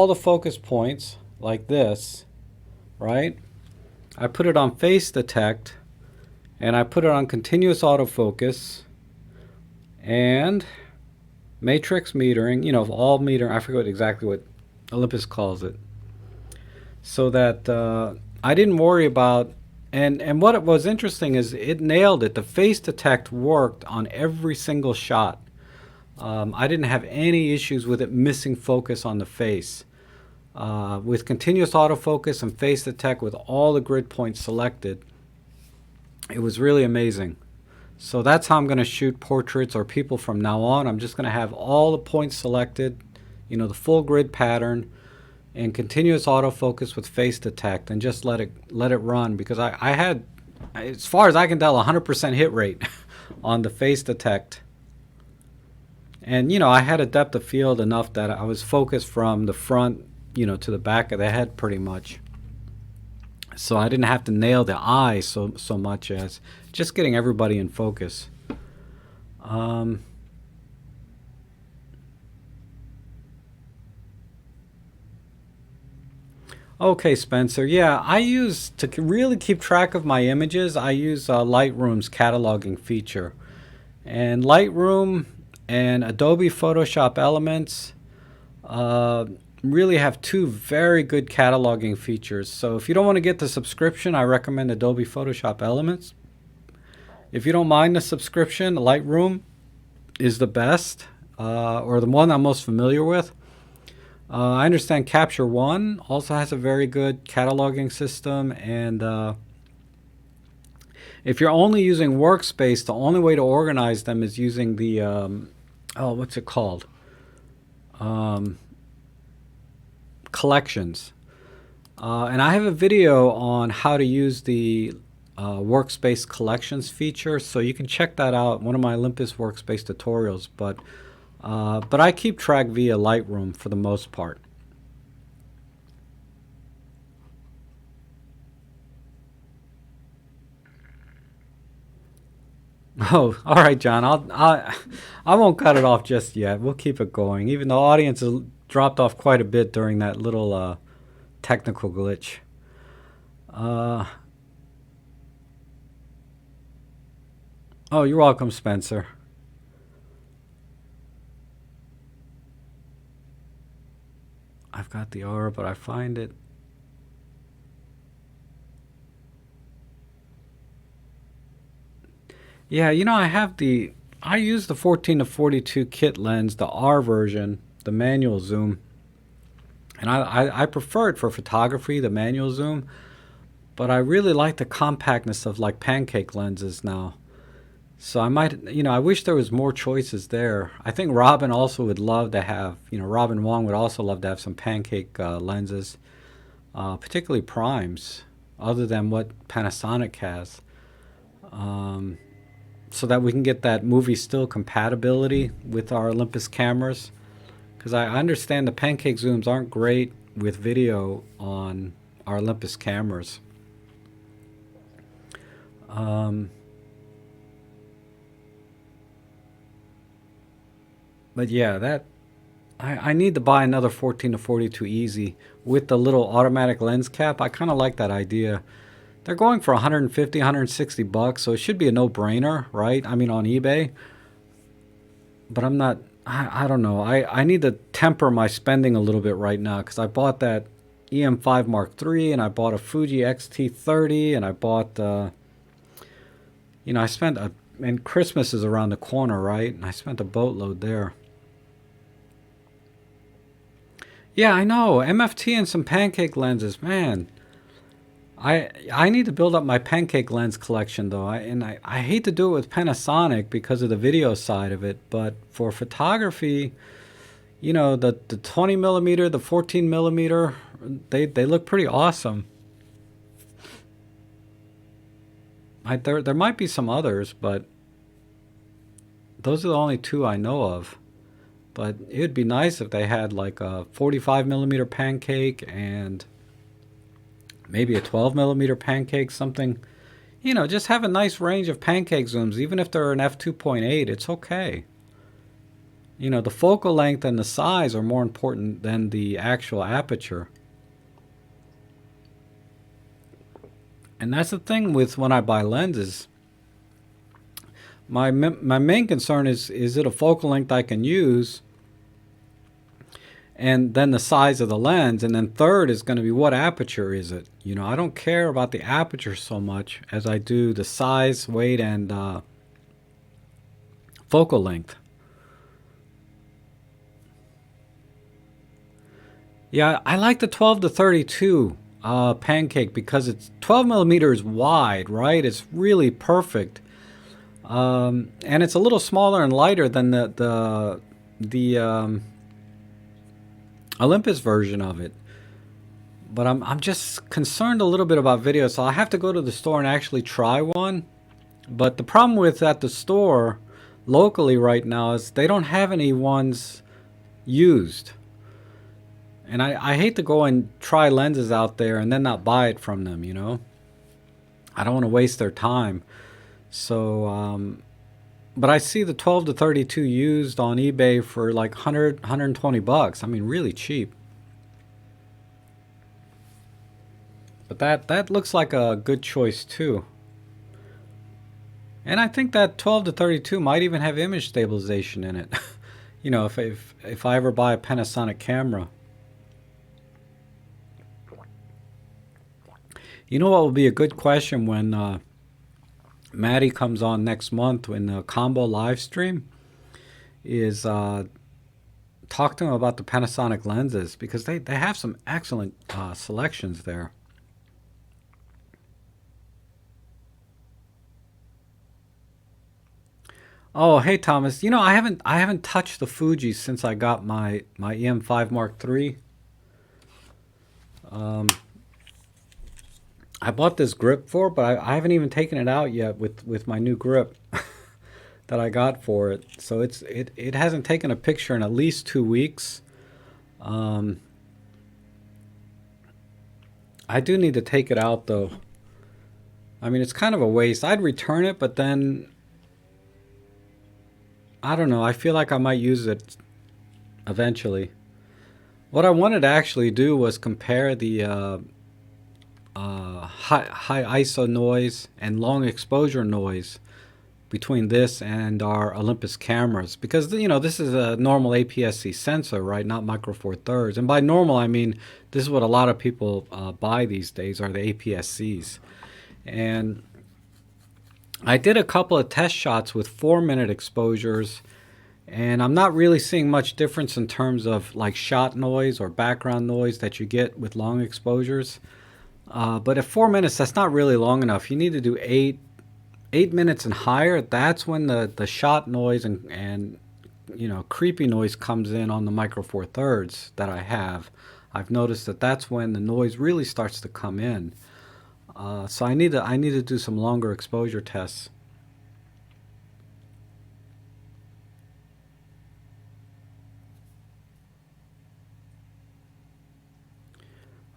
the focus points like this, right? I put it on face detect, and I put it on continuous autofocus and matrix metering, you know, all metering. I forget exactly what Olympus calls it. So that I didn't worry about, and what was interesting is it nailed it. The face detect worked on every single shot. I didn't have any issues with it missing focus on the face. With continuous autofocus and face detect with all the grid points selected, it was really amazing. So that's how I'm going to shoot portraits or people from now on. I'm just going to have all the points selected, you know, the full grid pattern, and continuous autofocus with face detect, and just let it run, because I had, as far as I can tell, 100% hit rate on the face detect. And you know, I had a depth of field enough that I was focused from the front, you know, to the back of the head pretty much. So I didn't have to nail the eye so much as just getting everybody in focus. Okay, Spencer. Yeah, I use, to really keep track of my images, I use Lightroom's cataloging feature. And Lightroom and Adobe Photoshop Elements really have two very good cataloging features. So if you don't want to get the subscription, I recommend Adobe Photoshop Elements. If you don't mind the subscription, Lightroom is the best, or the one I'm most familiar with. I understand Capture One also has a very good cataloging system, and if you're only using Workspace, the only way to organize them is using the what's it called? Collections. And I have a video on how to use the Workspace Collections feature, so you can check that out. One of my Olympus Workspace tutorials, but I keep track via Lightroom for the most part. Oh, all right, John. I won't cut it off just yet. We'll keep it going. Even the audience has dropped off quite a bit during that little technical glitch. Oh, you're welcome, Spencer. I've got the aura, but I find it. Yeah, you know, I use the 14 to 42 kit lens, the R version, the manual zoom. And I prefer it for photography, the manual zoom. But I really like the compactness of like pancake lenses now. So I might, you know, I wish there was more choices there. I think Robin also would love to have, you know, Robin Wong would also love to have some pancake lenses, particularly primes, other than what Panasonic has, so that we can get that movie still compatibility with our Olympus cameras. Because I understand the pancake zooms aren't great with video on our Olympus cameras. But yeah, I need to buy another 14 to 42 easy with the little automatic lens cap. I kind of like that idea. They're going for 150, 160 bucks, so it should be a no-brainer, right? I mean, on eBay. But I'm not, I don't know. I need to temper my spending a little bit right now, because I bought that EM5 Mark III, and I bought a Fuji X-T30, and I bought I spent and Christmas is around the corner, right? And I spent a boatload there. Yeah, I know. MFT and some pancake lenses, man. I need to build up my pancake lens collection though. I hate to do it with Panasonic because of the video side of it, but for photography, the 20 millimeter, the 14 millimeter, they look pretty awesome. There might be some others, but those are the only two I know of. But it would be nice if they had like a 45 millimeter pancake and maybe a 12 millimeter pancake, something. Just have a nice range of pancake zooms. Even if they're an f2.8, it's okay. The focal length and the size are more important than the actual aperture. And that's the thing with when I buy lenses. My main concern is it a focal length I can use? And then the size of the lens. And then third is going to be what aperture is it? I don't care about the aperture so much as I do the size, weight, and focal length. Yeah, I like the 12 to 32 pancake because it's 12 millimeters wide, right? It's really perfect. And it's a little smaller and lighter than the Olympus version of it. But I'm just concerned a little bit about video, so I have to go to the store and actually try one. But the problem with at the store locally right now is they don't have any ones used. And I hate to go and try lenses out there and then not buy it from them, I don't want to waste their time. So, but I see the 12 to 32 used on eBay for like 120 bucks. I mean, really cheap. But that looks like a good choice too. And I think that 12 to 32 might even have image stabilization in it. If I ever buy a Panasonic camera. You know what will be a good question when Maddie comes on next month in the combo live stream is talk to him about the Panasonic lenses because they have some excellent selections there. Oh, hey Thomas. I haven't touched the Fuji since I got my EM5 Mark III. I bought this grip for it, but I haven't even taken it out yet with my new grip that I got for it. So it hasn't taken a picture in at least 2 weeks. I do need to take it out though. I mean, it's kind of a waste. I'd return it, but then I don't know. I feel like I might use it eventually. What I wanted to actually do was compare the high ISO noise and long exposure noise between this and our Olympus cameras because this is a normal APS-C sensor, right? Not micro four thirds. And by normal I mean this is what a lot of people buy these days are the APS-Cs. And I did a couple of test shots with 4-minute exposures, and I'm not really seeing much difference in terms of like shot noise or background noise that you get with long exposures. But at 4 minutes, that's not really long enough. You need to do 8 minutes and higher. That's when the shot noise and creepy noise comes in on the micro four thirds that I have. I've noticed that's when the noise really starts to come in. So I need to do some longer exposure tests.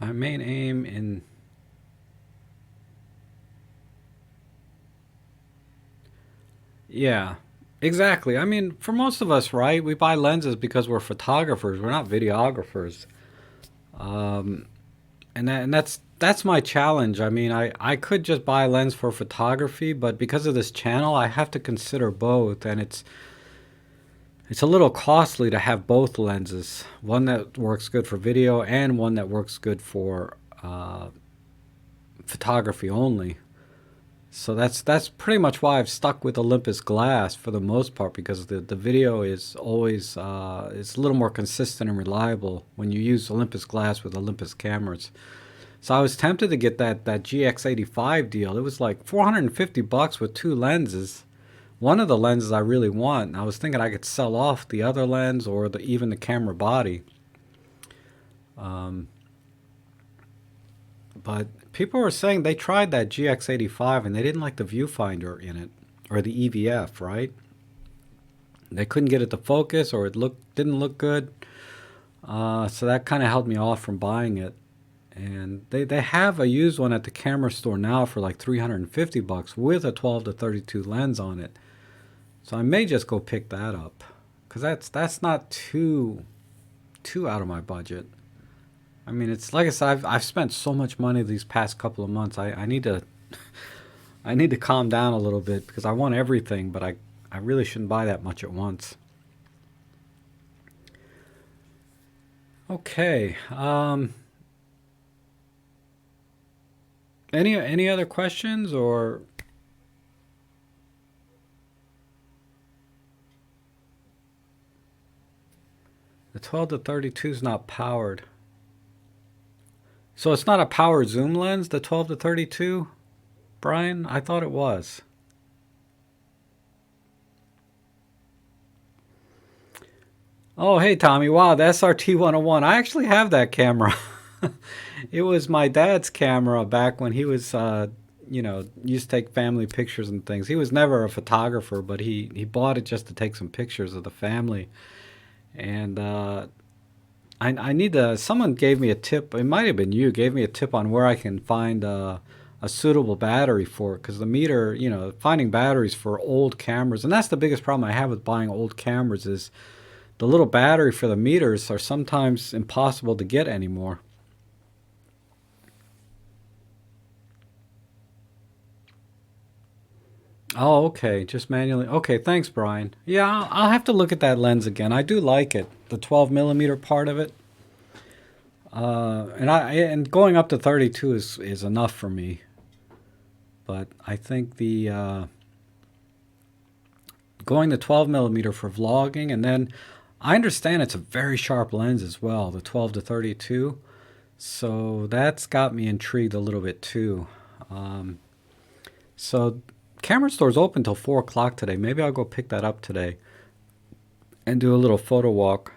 My main aim in yeah, exactly. I mean, for most of us, right? We buy lenses because we're photographers. We're not videographers. Um, and that's my challenge. I mean, I could just buy a lens for photography, but because of this channel, I have to consider both, and it's a little costly to have both lenses. One that works good for video and one that works good for photography only. So that's pretty much why I've stuck with Olympus glass for the most part, because the video is always it's a little more consistent and reliable when you use Olympus glass with Olympus cameras. So I was tempted to get that GX85 deal. It was like $450 with two lenses. One of the lenses I really want. I was thinking I could sell off the other lens or even the camera body. But people were saying they tried that GX85 and they didn't like the viewfinder in it, or the EVF, right? They couldn't get it to focus, or it didn't look good. So that kind of held me off from buying it. And they have a used one at the camera store now for like $350 with a 12 to 32 lens on it. So I may just go pick that up, because that's not too out of my budget. I mean, it's like I said, I've spent so much money these past couple of months. I need to I need to calm down a little bit, because I want everything, but I really shouldn't buy that much at once. Okay. Any other questions, or the 12 to 32 is not powered? So it's not a power zoom lens, the 12 to 32, Brian? I thought it was. Oh, hey, Tommy. Wow, the SRT 101. I actually have that camera. It was my dad's camera back when he was, used to take family pictures and things. He was never a photographer, but he bought it just to take some pictures of the family. And I need to, someone gave me a tip. It might have been you, gave me a tip on where I can find a suitable battery for it. Because the meter, finding batteries for old cameras, and that's the biggest problem I have with buying old cameras, is the little battery for the meters are sometimes impossible to get anymore. Oh, okay. Just manually. Okay, thanks, Brian. Yeah, I'll have to look at that lens again. I do like it, the 12 millimeter part of it. And going up to 32 is enough for me. But I think the going to 12 millimeter for vlogging, and then I understand it's a very sharp lens as well, the 12 to 32. So that's got me intrigued a little bit too. So camera store's open till 4 o'clock today. Maybe I'll go pick that up today and do a little photo walk.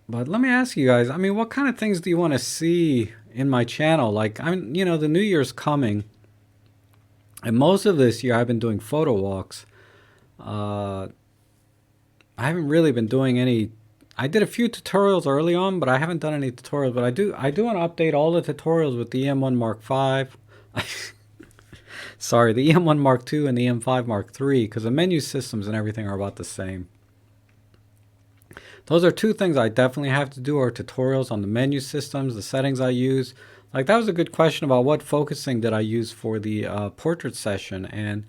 But let me ask you guys, I mean, what kind of things do you want to see in my channel? Like, the New Year's coming, and most of this year I've been doing photo walks. I haven't really been doing any. I did a few tutorials early on, but I haven't done any tutorials. But I do want to update all the tutorials with the EM1 Mark V. Sorry, the EM1 Mark II and the EM5 Mark III, because the menu systems and everything are about the same. Those are two things I definitely have to do, are tutorials on the menu systems, the settings I use. Like, that was a good question about what focusing did I use for the portrait session. And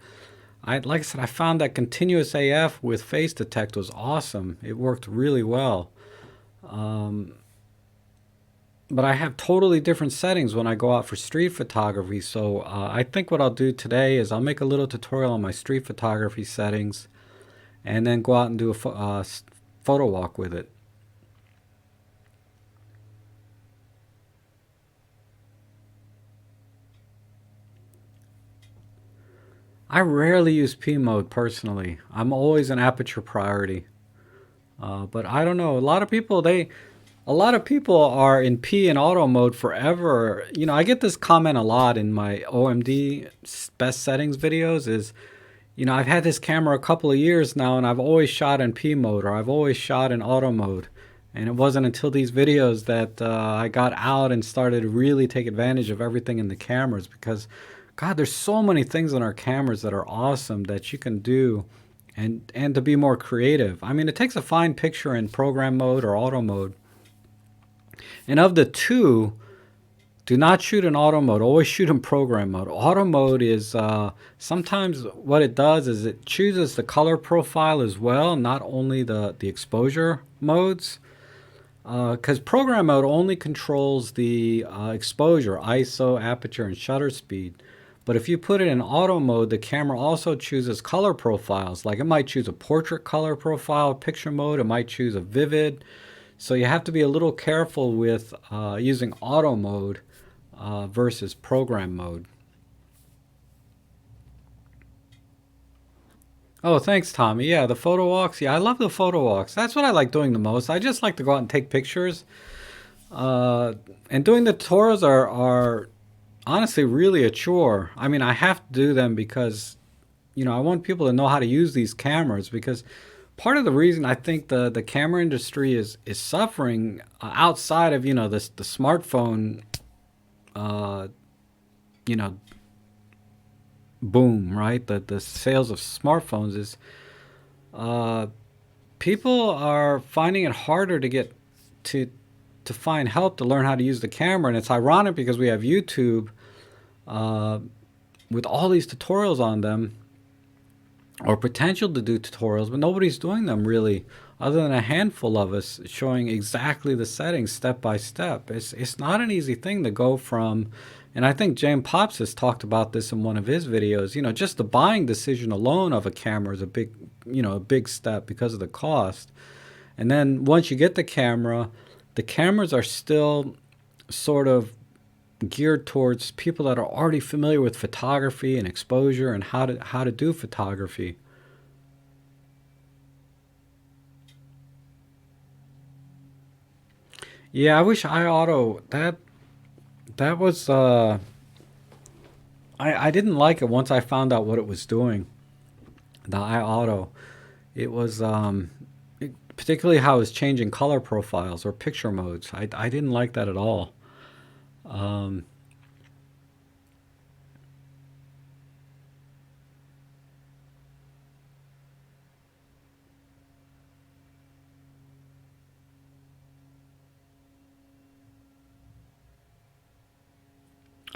like I said, I found that continuous AF with face detect was awesome. It worked really well. But I have totally different settings when I go out for street photography. So I think what I'll do today is I'll make a little tutorial on my street photography settings, and then go out and do a photo walk with it. I rarely use P mode personally. I'm always an aperture priority. But I don't know. A lot of people are in P and auto mode forever. I get this comment a lot in my OMD best settings videos is, I've had this camera a couple of years now and I've always shot in P mode, or I've always shot in auto mode. And it wasn't until these videos that I got out and started to really take advantage of everything in the cameras, because God, there's so many things on our cameras that are awesome that you can do, and to be more creative. I mean, it takes a fine picture in program mode or auto mode. And of the two, do not shoot in auto mode. Always shoot in program mode. Auto mode is sometimes what it does is it chooses the color profile as well, not only the exposure modes. because program mode only controls the exposure, ISO, aperture, and shutter speed. But if you put it in auto mode, the camera also chooses color profiles. Like it might choose a portrait color profile, picture mode. It might choose a vivid. So you have to be a little careful with using auto mode versus program mode. Oh, thanks, Tommy. Yeah, the photo walks. Yeah, I love the photo walks. That's what I like doing the most. I just like to go out and take pictures. Uh, and doing the tours are honestly really a chore. I mean, I have to do them because, I want people to know how to use these cameras because part of the reason I think the camera industry is suffering outside of, the smartphone, uh, you know, boom, right? The sales of smartphones is uh, people are finding it harder to get to to find help to learn how to use the camera, and it's ironic because we have YouTube uh, with all these tutorials on them or potential to do tutorials, but nobody's doing them really, other than a handful of us showing exactly the settings step by step. It's not an easy thing to go from, and I think James Pops has talked about this in one of his videos. Just the buying decision alone of a camera is a big step because of the cost. And then once you get the cameras are still sort of geared towards people that are already familiar with photography and exposure and how to do photography. Yeah, I wish iAuto that was I didn't like it once I found out what it was doing. The iAuto, it was particularly how it was changing color profiles or picture modes. I didn't like that at all. Um,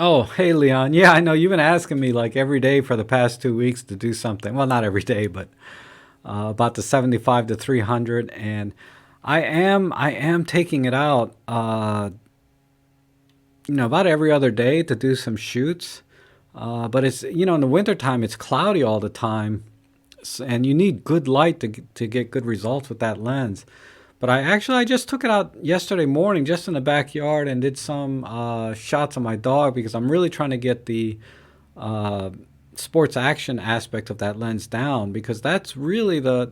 Oh, hey Leon. Yeah, I know you've been asking me like every day for the past 2 weeks to do something. Well, not every day, but about the 75 to 300, and I am taking it out. About every other day to do some shoots. But it's in the wintertime it's cloudy all the time, and you need good light to get good results with that lens. But I just took it out yesterday morning, just in the backyard, and did some shots of my dog because I'm really trying to get the uh, sports action aspect of that lens down because that's really the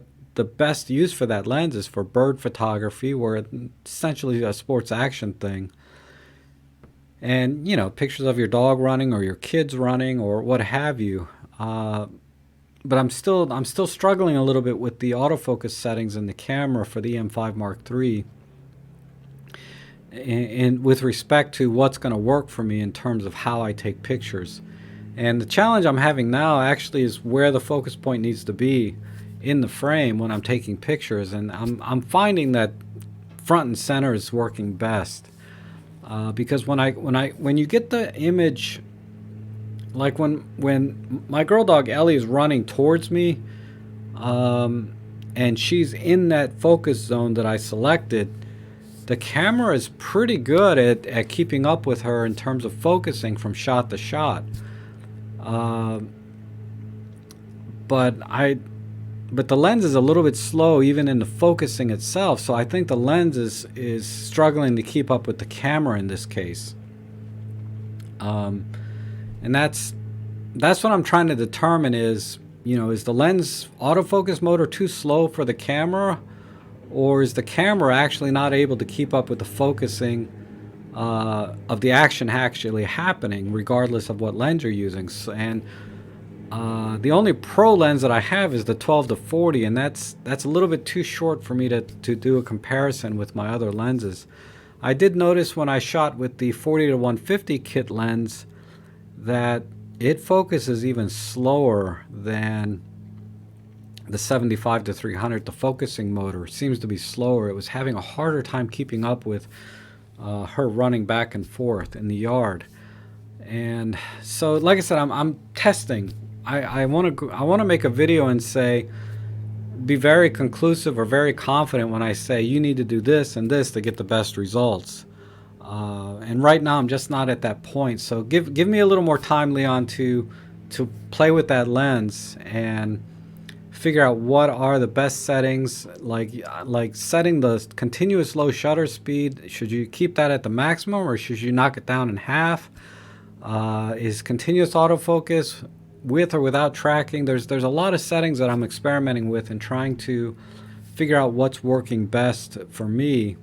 best use for that lens is for bird photography, where it's essentially a sports action thing. And pictures of your dog running or your kids running or what have you. But I'm still struggling a little bit with the autofocus settings in the camera for the M5 Mark III, and with respect to what's going to work for me in terms of how I take pictures. And the challenge I'm having now actually is where the focus point needs to be in the frame when I'm taking pictures, and I'm finding that front and center is working best. Because when you get the image, like when my girl dog Ellie is running towards me, and she's in that focus zone that I selected, the camera is pretty good at keeping up with her in terms of focusing from shot to shot. Uh, but I but the lens is a little bit slow even in the focusing itself, so I think the lens is struggling to keep up with the camera in this case. Um, and that's what I'm trying to determine is the lens autofocus motor too slow for the camera, or is the camera actually not able to keep up with the focusing of the action actually happening regardless of what lens you're using. And the only pro lens that I have is the 12 to 40, and that's a little bit too short for me to do a comparison with my other lenses. I did notice when I shot with the 40 to 150 kit lens that it focuses even slower than the 75 to 300. The focusing motor seems to be slower. It was having a harder time keeping up with her running back and forth in the yard. And so, like I said, I'm testing. I want to make a video and say, be very conclusive or very confident when I say you need to do this and this to get the best results. And right now I'm just not at that point. So give me a little more time, Leon, to play with that lens and figure out what are the best settings, like setting the continuous low shutter speed. Should you keep that at the maximum, or should you knock it down in half? Is continuous autofocus with or without tracking? There's a lot of settings that I'm experimenting with and trying to figure out what's working best for me.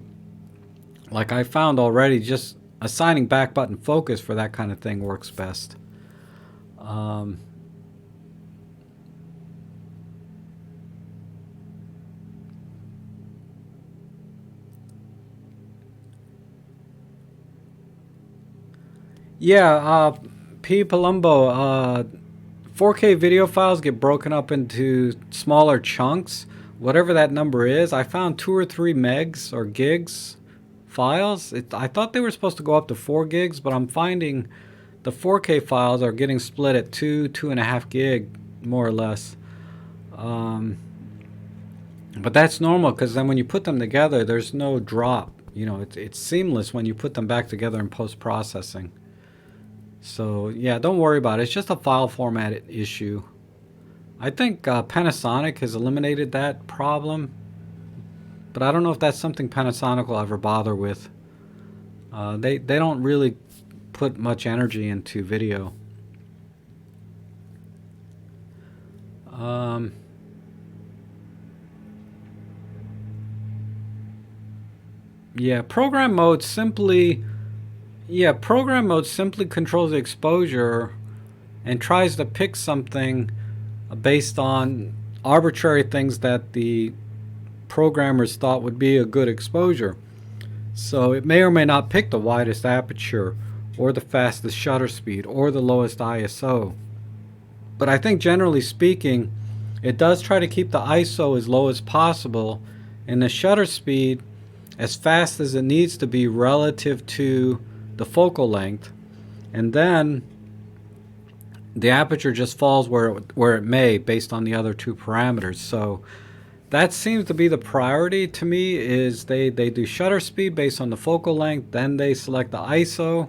Like I found already, just assigning back button focus for that kind of thing works best. Yeah, P. Palumbo, 4K video files get broken up into smaller chunks. Whatever that number is, I found 2 or 3 megs or gigs files. I thought they were supposed to go up to 4 gigs, but I'm finding the 4K files are getting split at 2.5 gig, more or less. But that's normal, because then when you put them together, there's no drop. You know, it's seamless when you put them back together in post-processing. So yeah, don't worry about it. It's just a file format issue. I think Panasonic has eliminated that problem, but I don't know if that's something Panasonic will ever bother with. They don't really put much energy into video. Yeah, program mode simply controls the exposure and tries to pick something based on arbitrary things that the programmers thought would be a good exposure. So it may or may not pick the widest aperture or the fastest shutter speed or the lowest ISO. But I think generally speaking, it does try to keep the ISO as low as possible and the shutter speed as fast as it needs to be relative to the focal length, and then the aperture just falls where it may based on the other 2 parameters. So that seems to be the priority to me, is they do shutter speed based on the focal length, then they select the ISO,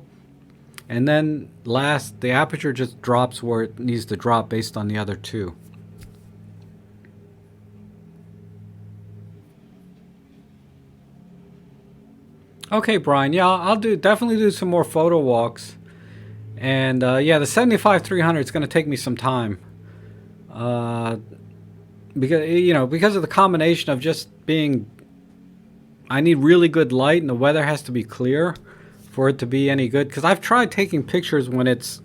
and then last the aperture just drops where it needs to drop based on the other 2. Okay, Brian. Yeah, I'll definitely do some more photo walks, and yeah, the 75-300 is going to take me some time, because of the combination of just being. I need really good light, and the weather has to be clear for it to be any good. Because I've tried taking pictures when it's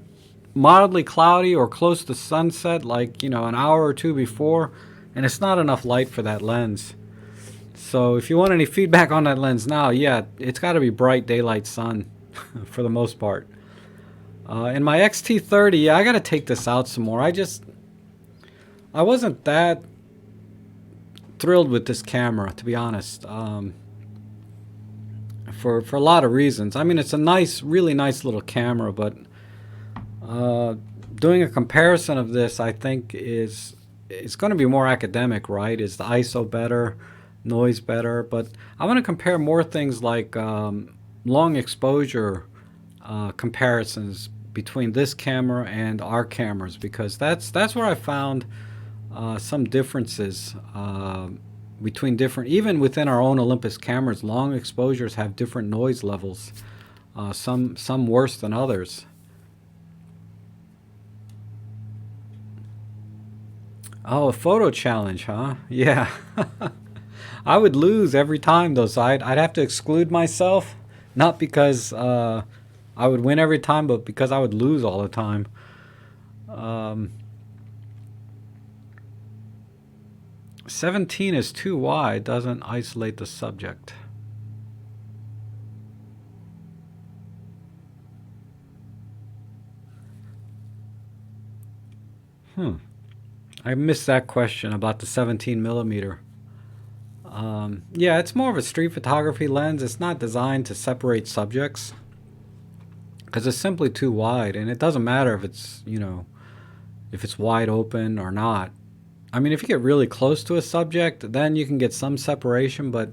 mildly cloudy or close to sunset, like an hour or 2 before, and it's not enough light for that lens. So if you want any feedback on that lens now, yeah, it's got to be bright daylight sun for the most part. In my XT30, yeah, I got to take this out some more. I wasn't that thrilled with this camera, to be honest, for a lot of reasons. I mean, it's a really nice little camera, but doing a comparison of this, I think, is going to be more academic, right? Is the ISO better? Noise better? But I want to compare more things like long exposure comparisons between this camera and our cameras, because that's where I found some differences between even within our own Olympus cameras. Long exposures have different noise levels, some worse than others. Oh, a photo challenge, huh? Yeah. I would lose every time, though, so I'd have to exclude myself, not because I would win every time, but because I would lose all the time. 17 is too wide, doesn't isolate the subject. I missed that question about the 17 millimeter. Yeah, it's more of a street photography lens. It's not designed to separate subjects because it's simply too wide, and it doesn't matter if it's wide open or not. I mean, if you get really close to a subject, then you can get some separation, but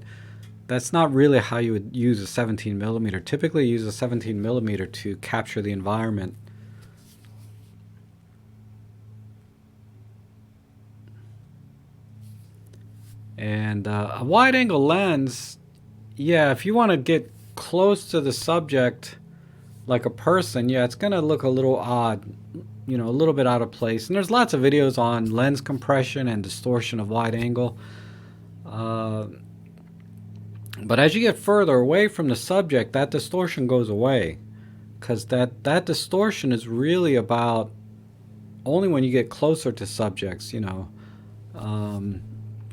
that's not really how you would use a 17 millimeter. Typically, you use a 17 millimeter to capture the environment. And a wide angle lens, yeah, if you want to get close to the subject like a person, yeah, it's going to look a little odd, you know, a little bit out of place. And there's lots of videos on lens compression and distortion of wide angle. But as you get further away from the subject, that distortion goes away, because that distortion is really about only when you get closer to subjects, you know.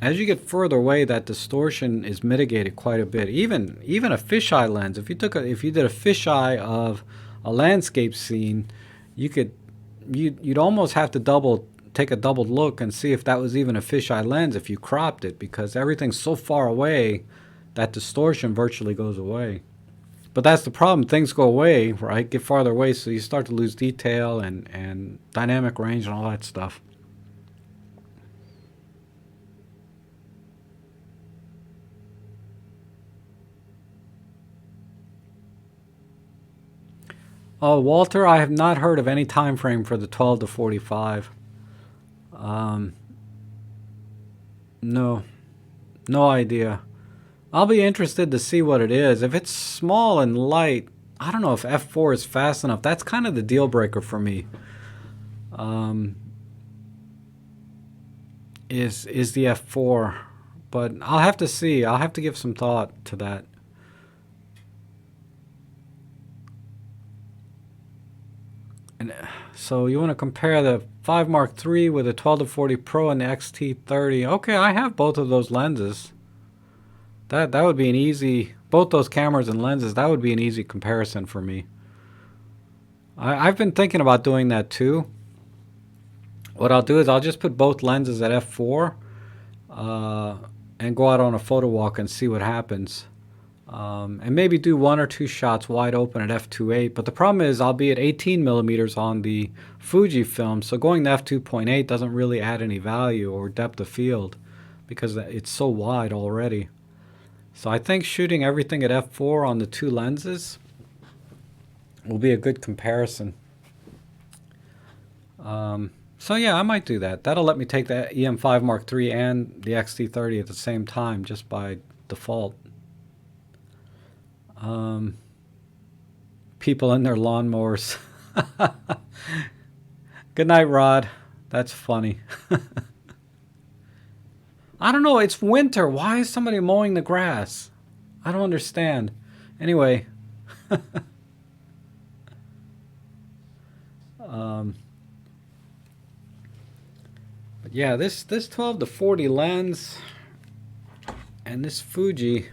As you get further away, that distortion is mitigated quite a bit. Even a fisheye lens, if you did a fisheye of a landscape scene, you'd almost have to take a double look and see if that was even a fisheye lens if you cropped it, because everything's so far away that distortion virtually goes away. But that's the problem. Things go away, right? Get farther away, so you start to lose detail and dynamic range and all that stuff. Oh, Walter, I have not heard of any time frame for the 12 to 45. No, no idea. I'll be interested to see what it is. If it's small and light, I don't know if f4 is fast enough. That's kind of the deal breaker for me. Is the f4, but I'll have to see. I'll have to give some thought to that. And so you want to compare the 5 Mark III with the 12 to 40 Pro and the XT30. Okay, I have both of those lenses. That would be an easy, both those cameras and lenses, that would be an easy comparison for me. I've been thinking about doing that too. What I'll do is I'll just put both lenses at f4 and go out on a photo walk and see what happens. And maybe do 1 or 2 shots wide open at f2.8. But the problem is I'll be at 18 millimeters on the Fuji film, so going to f2.8 doesn't really add any value or depth of field because it's so wide already. So I think shooting everything at f4 on the 2 lenses will be a good comparison. So yeah, I might do that. That'll let me take the EM5 Mark III and the XT30 at the same time just by default. People in their lawnmowers. Good night, Rod. That's funny. I don't know, it's winter. Why is somebody mowing the grass? I don't understand. Anyway. But yeah, this 12 to 40 lens and this Fuji,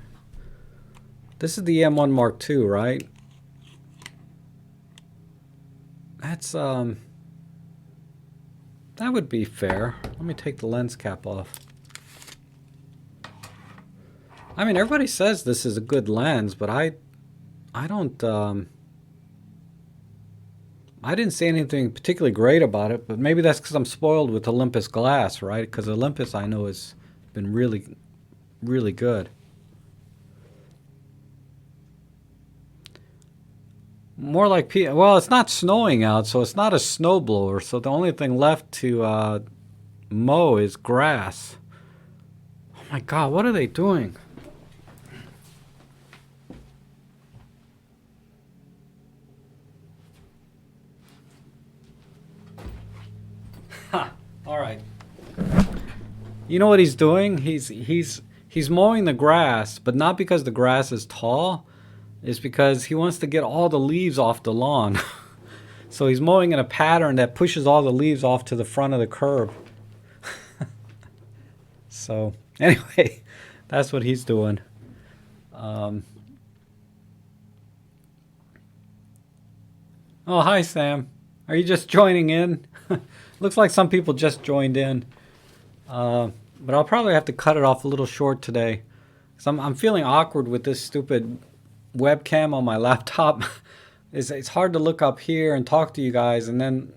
this is the M1 Mark II, right? That's that would be fair. Let me take the lens cap off. I mean, everybody says this is a good lens, but I don't I didn't say anything particularly great about it, but maybe that's because I'm spoiled with Olympus glass, right? Because Olympus I know has been really, really good. More like, well, it's not snowing out, so it's not a snowblower, so the only thing left to mow is grass. Oh my God, what are they doing? Ha! All right. You know what he's doing? He's mowing the grass, but not because the grass is tall. It's because he wants to get all the leaves off the lawn. So he's mowing in a pattern that pushes all the leaves off to the front of the curb. So anyway, that's what he's doing. Oh, hi, Sam. Are you just joining in? Looks like some people just joined in. But I'll probably have to cut it off a little short today. 'Cause I'm feeling awkward with this stupid webcam on my laptop. It's hard to look up here and talk to you guys, and then,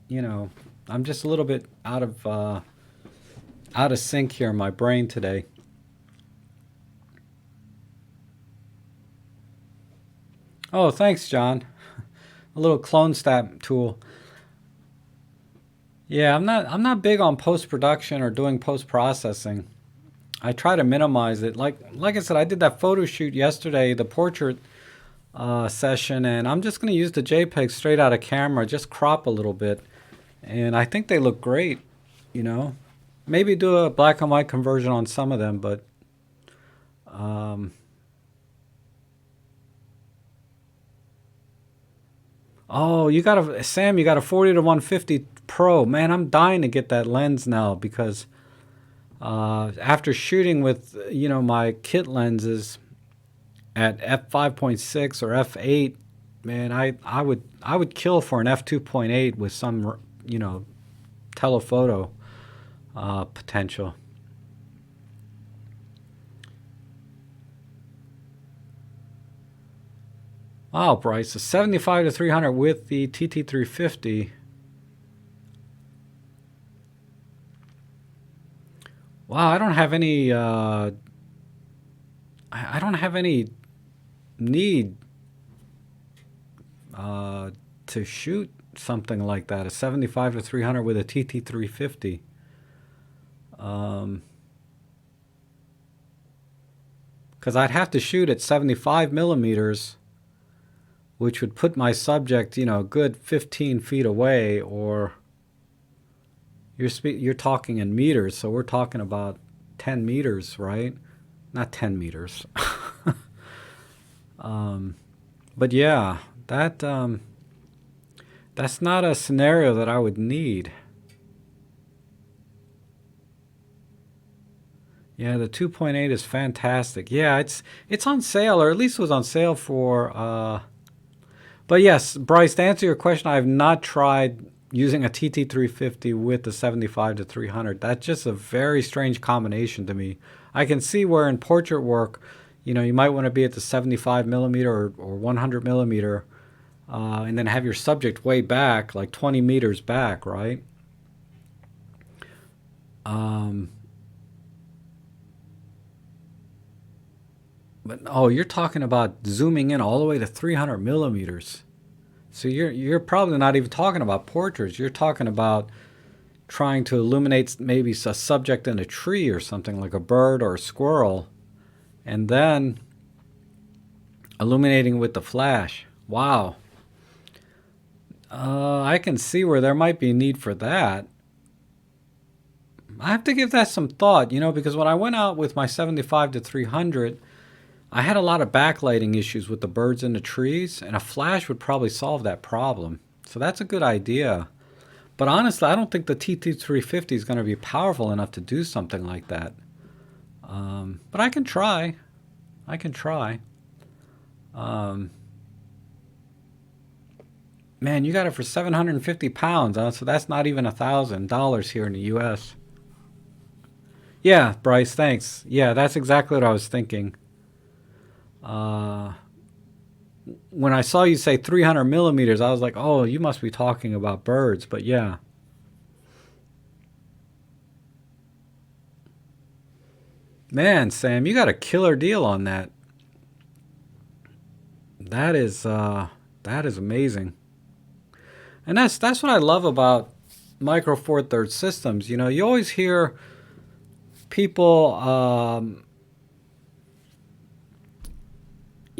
you know, I'm just a little bit out of out of sync here in my brain today. Oh, thanks, John. A little clone stat tool. Yeah, I'm not big on post-production or doing post-processing. I try to minimize it. Like I said, I did that photo shoot yesterday, the portrait session, and I'm just going to use the JPEG straight out of camera, just crop a little bit, and I think they look great. You know, maybe do a black and white conversion on some of them, but um, oh, Sam, you got a 40 to 150 Pro. Man, I'm dying to get that lens now because after shooting with my kit lenses at f5.6 or f8, man, I would kill for an f2.8 with some telephoto potential. Wow, Bryce, a 75 to 300 with the TT350. Wow, I don't have any. I don't have any need to shoot something like that. A 75 to 300 with a TT350. Because I'd have to shoot at 75 millimeters, which would put my subject, a good 15 feet away, or you're talking in meters, so we're talking about 10 meters, right? Not 10 meters. But yeah, that's not a scenario that I would need. Yeah, the 2.8 is fantastic. Yeah, it's on sale, or at least it was on sale for. But yes, Bryce, to answer your question, I have not tried using a TT350 with the 75 to 300. That's just a very strange combination to me. I can see where in portrait work, you might want to be at the 75 millimeter or 100 millimeter, and then have your subject way back, like 20 meters back, right? But you're talking about zooming in all the way to 300 millimeters. So you're probably not even talking about portraits. You're talking about trying to illuminate maybe a subject in a tree or something, like a bird or a squirrel, and then illuminating with the flash. Wow. I can see where there might be a need for that. I have to give that some thought, because when I went out with my 75 to 300, I had a lot of backlighting issues with the birds in the trees, and a flash would probably solve that problem. So that's a good idea. But honestly, I don't think the TT350 is going to be powerful enough to do something like that. But I can try. Man, you got it for 750 pounds, so that's not even $1,000 here in the U.S. Yeah, Bryce, thanks. Yeah, that's exactly what I was thinking. When I saw you say 300 millimeters, I was like, oh, you must be talking about birds. But yeah. Man, Sam, you got a killer deal on that. That is amazing. And that's what I love about Micro Four Thirds systems. You always hear people.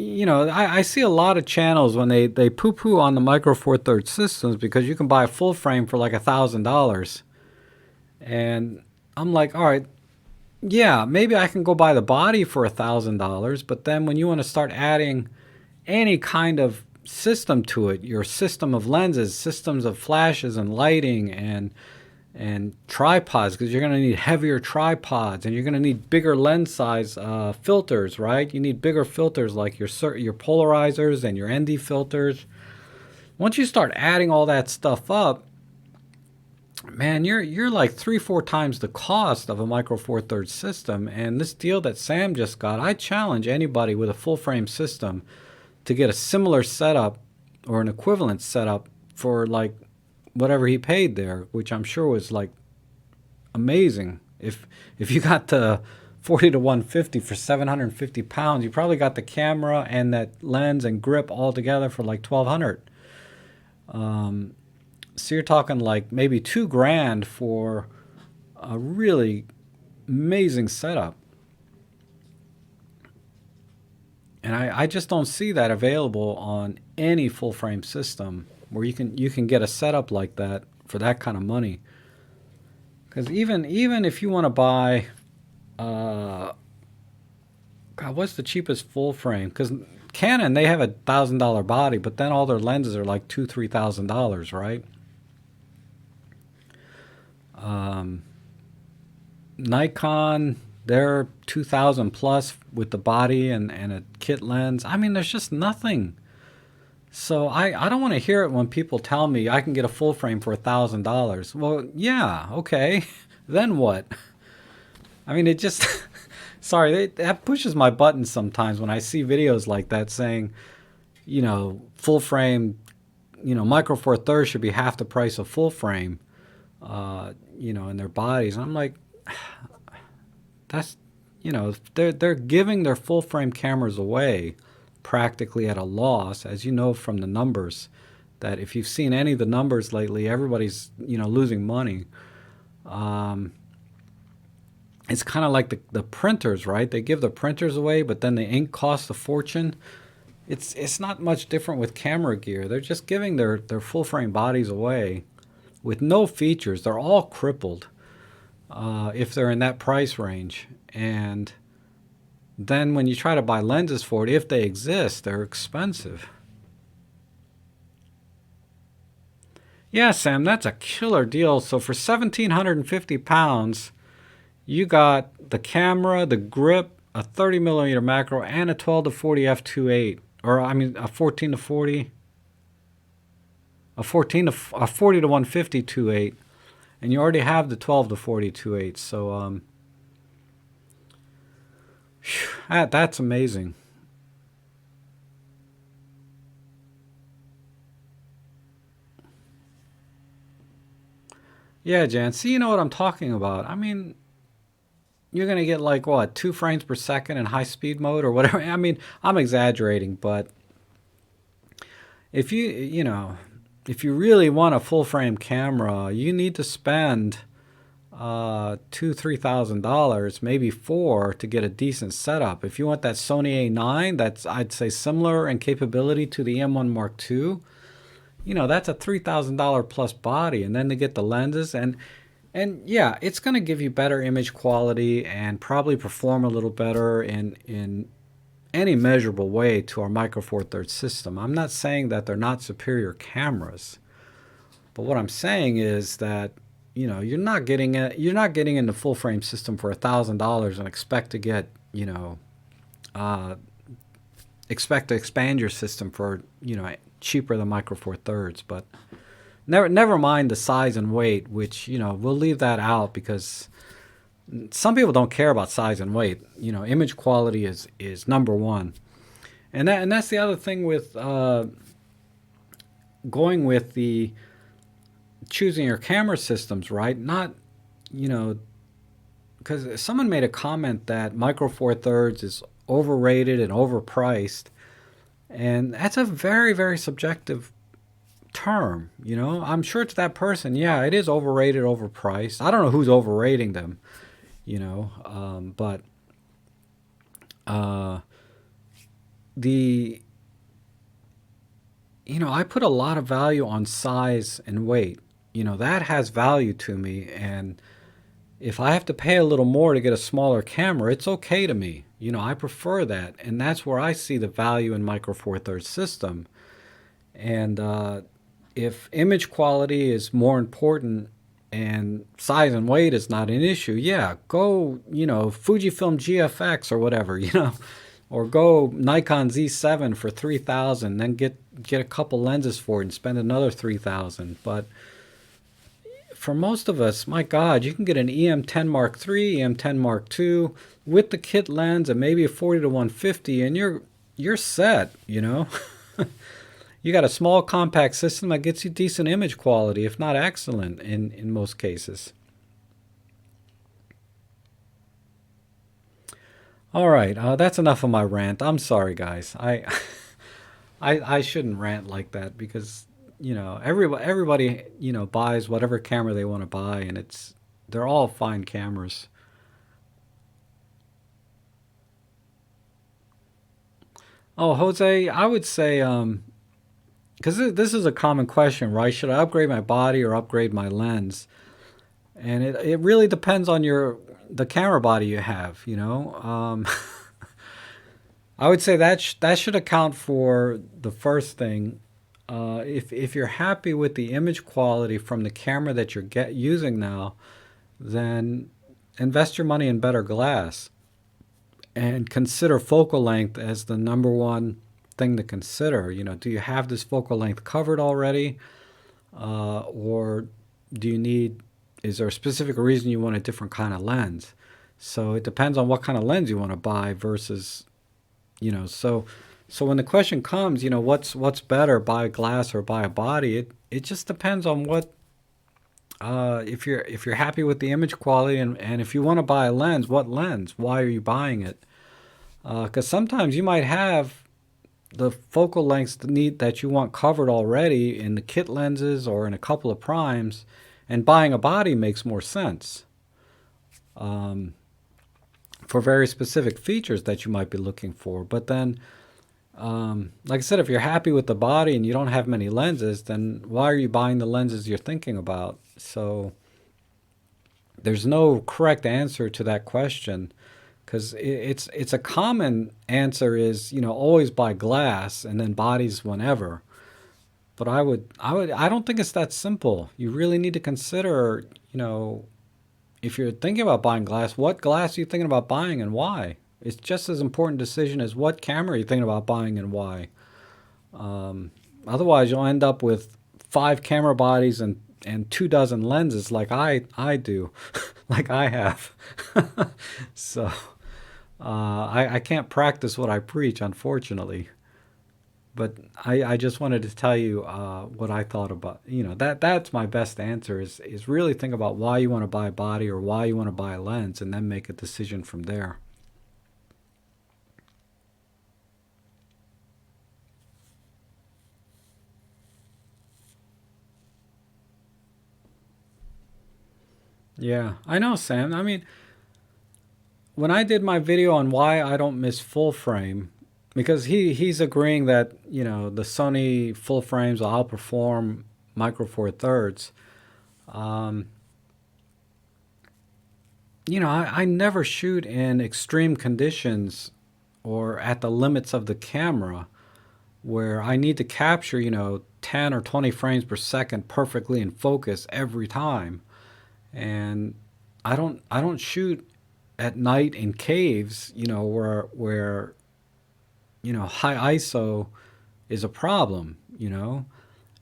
I see a lot of channels when they poo-poo on the Micro Four Thirds systems because you can buy a full frame for like $1,000. And I'm like, all right, yeah, maybe I can go buy the body for $1,000, but then when you want to start adding any kind of system to it, your system of lenses, systems of flashes and lighting and tripods, because you're going to need heavier tripods and you're going to need bigger lens size filters, right? You need bigger filters like your polarizers and your ND filters. Once you start adding all that stuff up, man, you're like 3-4 times the cost of a Micro Four Thirds system. And this deal that Sam just got, I challenge anybody with a full frame system to get a similar setup or an equivalent setup for like whatever he paid there, which I'm sure was like amazing. If you got the 40 to 150 for 750 pounds, you probably got the camera and that lens and grip all together for like 1200. So you're talking like maybe $2,000 for a really amazing setup. And I just don't see that available on any full frame system where you can get a setup like that for that kind of money. Because even if you want to buy, God, what's the cheapest full frame? Because Canon, they have $1,000 body, but then all their lenses are like $2,000-$3,000, right? Nikon, they're 2,000 plus with the body and a kit lens. I mean, there's just nothing. So I don't want to hear it when people tell me I can get a full frame for $1,000. Well, yeah, okay. Then what? I mean, it just, sorry, that pushes my buttons sometimes when I see videos like that saying, full frame, Micro Four Thirds should be half the price of full frame, in their bodies. And I'm like, that's, they're giving their full frame cameras away practically at a loss, as you know from the numbers, that if you've seen any of the numbers lately, everybody's, losing money. It's kind of like the printers, right? They give the printers away, but then the ink costs a fortune. It's not much different with camera gear. They're just giving their full frame bodies away with no features. They're all crippled if they're in that price range. And then when you try to buy lenses for it, if they exist, they're expensive. Yeah, Sam, that's a killer deal. So for 1,750 pounds, you got the camera, the grip, a 30 millimeter macro, and a 12 to 40 f2.8, or I mean a 14 to 40, a 40 to 150 2.8, and you already have the 12 to 40 2.8. So that's amazing. Yeah, Jan. See, you know what I'm talking about. I mean, you're going to get like what, 2 frames per second in high speed mode or whatever. I mean, I'm exaggerating, but if if you really want a full frame camera, you need to spend $2,000-$3,000, maybe $4,000 to get a decent setup. If you want that Sony A9, that's, I'd say, similar in capability to the M1 Mark II, that's a $3,000 plus body, and then to get the lenses and yeah, it's going to give you better image quality and probably perform a little better in any measurable way to our Micro Four Thirds system. I'm not saying that they're not superior cameras, but what I'm saying is that you're not getting in the full frame system for $1,000 and expect to get expect to expand your system for cheaper than Micro Four Thirds, but. Never mind the size and weight, which, we'll leave that out because some people don't care about size and weight. Image quality is number one. And that's the other thing with going with the choosing your camera systems, right? Not, because someone made a comment that Micro Four Thirds is overrated and overpriced. And that's a very, very subjective term. I'm sure to that person, yeah, it is overrated, overpriced. I don't know who's overrating them, but I put a lot of value on size and weight. That has value to me, and if I have to pay a little more to get a smaller camera, it's okay to me. I prefer that, and that's where I see the value in Micro Four Thirds system. And if image quality is more important and size and weight is not an issue, yeah, go, Fujifilm GFX or whatever, or go Nikon Z7 for $3,000, then get a couple lenses for it and spend another $3,000. But for most of us, my God, you can get an EM10 Mark III, EM10 Mark II with the kit lens and maybe a 40 to 150, and you're set, You got a small compact system that gets you decent image quality, if not excellent in most cases. All right, that's enough of my rant. I'm sorry, guys. I shouldn't rant like that because everybody buys whatever camera they want to buy, and they're all fine cameras. Oh, Jose, I would say because this is a common question, right? Should I upgrade my body or upgrade my lens? And it really depends on the camera body you have. I would say that should account for the first thing. If you're happy with the image quality from the camera that you're using now, then invest your money in better glass and consider focal length as the number one thing to consider. Do you have this focal length covered already, or do you need? Is there a specific reason you want a different kind of lens? So it depends on what kind of lens you want to buy versus so when the question comes, what's better, buy a glass or buy a body? It just depends on what if you're happy with the image quality and if you want to buy a lens, what lens? Why are you buying it? Because sometimes you might have the focal lengths that you want covered already in the kit lenses or in a couple of primes, and buying a body makes more sense for very specific features that you might be looking for. But then, like I said, if you're happy with the body and you don't have many lenses, then why are you buying the lenses you're thinking about? So there's no correct answer to that question because it's a common answer is always buy glass and then bodies whenever. But I don't think it's that simple. You really need to consider if you're thinking about buying glass, what glass are you thinking about buying and why? It's just as important decision as what camera you're thinking about buying and why. Otherwise, you'll end up with 5 camera bodies and 2 dozen lenses like I do, like I have. So I can't practice what I preach, unfortunately. But I just wanted to tell you what I thought about. That's my best answer is really think about why you want to buy a body or why you want to buy a lens, and then make a decision from there. Yeah, I know, Sam. I mean, when I did my video on why I don't miss full frame, because he's agreeing that the Sony full frames will outperform Micro Four Thirds. Um, I never shoot in extreme conditions or at the limits of the camera where I need to capture 10 or 20 frames per second perfectly in focus every time. And I don't shoot at night in caves, where high ISO is a problem.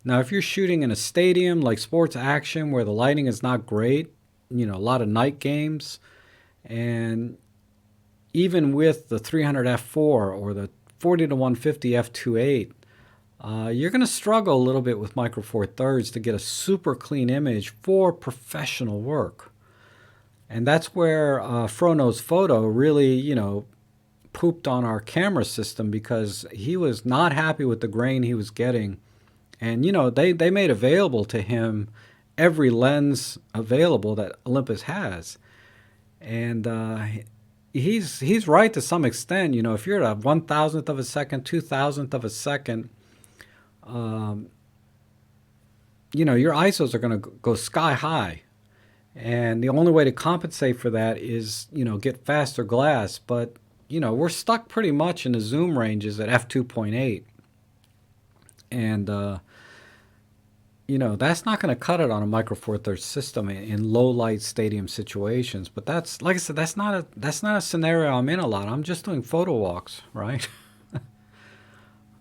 Now, if you're shooting in a stadium like sports action where the lighting is not great, a lot of night games, and even with the 300 f4 or the 40 to 150 f2.8, you're going to struggle a little bit with Micro Four Thirds to get a super clean image for professional work. And that's where Frono's photo really, pooped on our camera system because he was not happy with the grain he was getting. And, they made available to him every lens available that Olympus has. And he's right to some extent. If you're at a 1,000th of a second, 2,000th of a second, um, your ISOs are going to go sky high. And the only way to compensate for that is, get faster glass. But, we're stuck pretty much in the zoom ranges at f2.8. And, that's not going to cut it on a Micro Four Thirds system in low light stadium situations. But that's, like I said, that's not a scenario I'm in a lot. I'm just doing photo walks, right?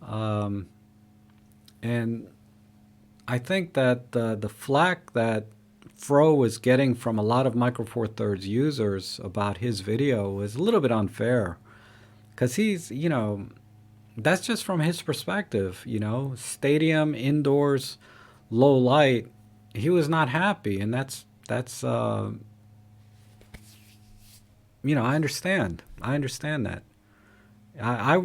um, and I think that the flack that Fro was getting from a lot of Micro Four Thirds users about his video was a little bit unfair because that's just from his perspective, stadium, indoors, low light. He was not happy, and that's I understand. I understand that. I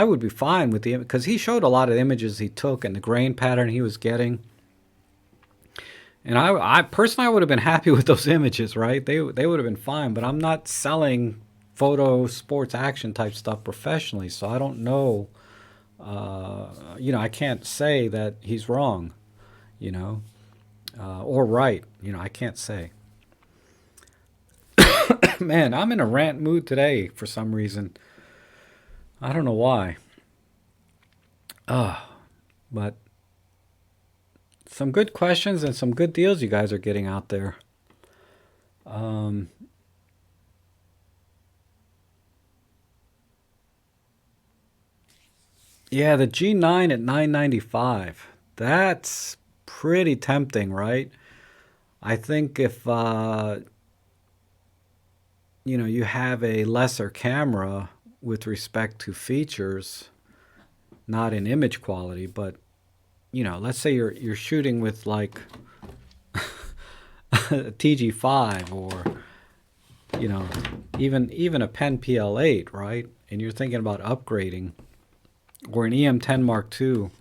would be fine with the, because he showed a lot of images he took and the grain pattern he was getting. And I personally, I would have been happy with those images, right? They would have been fine, but I'm not selling photo, sports, action type stuff professionally, so I don't know. I can't say that he's wrong, you know, or right. I can't say. Man, I'm in a rant mood today for some reason. I don't know why. But some good questions and some good deals you guys are getting out there. Yeah, the G9 at 995. That's pretty tempting, right? I think if you have a lesser camera with respect to features, not in image quality, but let's say you're shooting with like a TG5 or even a Pen PL8, right? And you're thinking about upgrading, or an EM10 Mark II,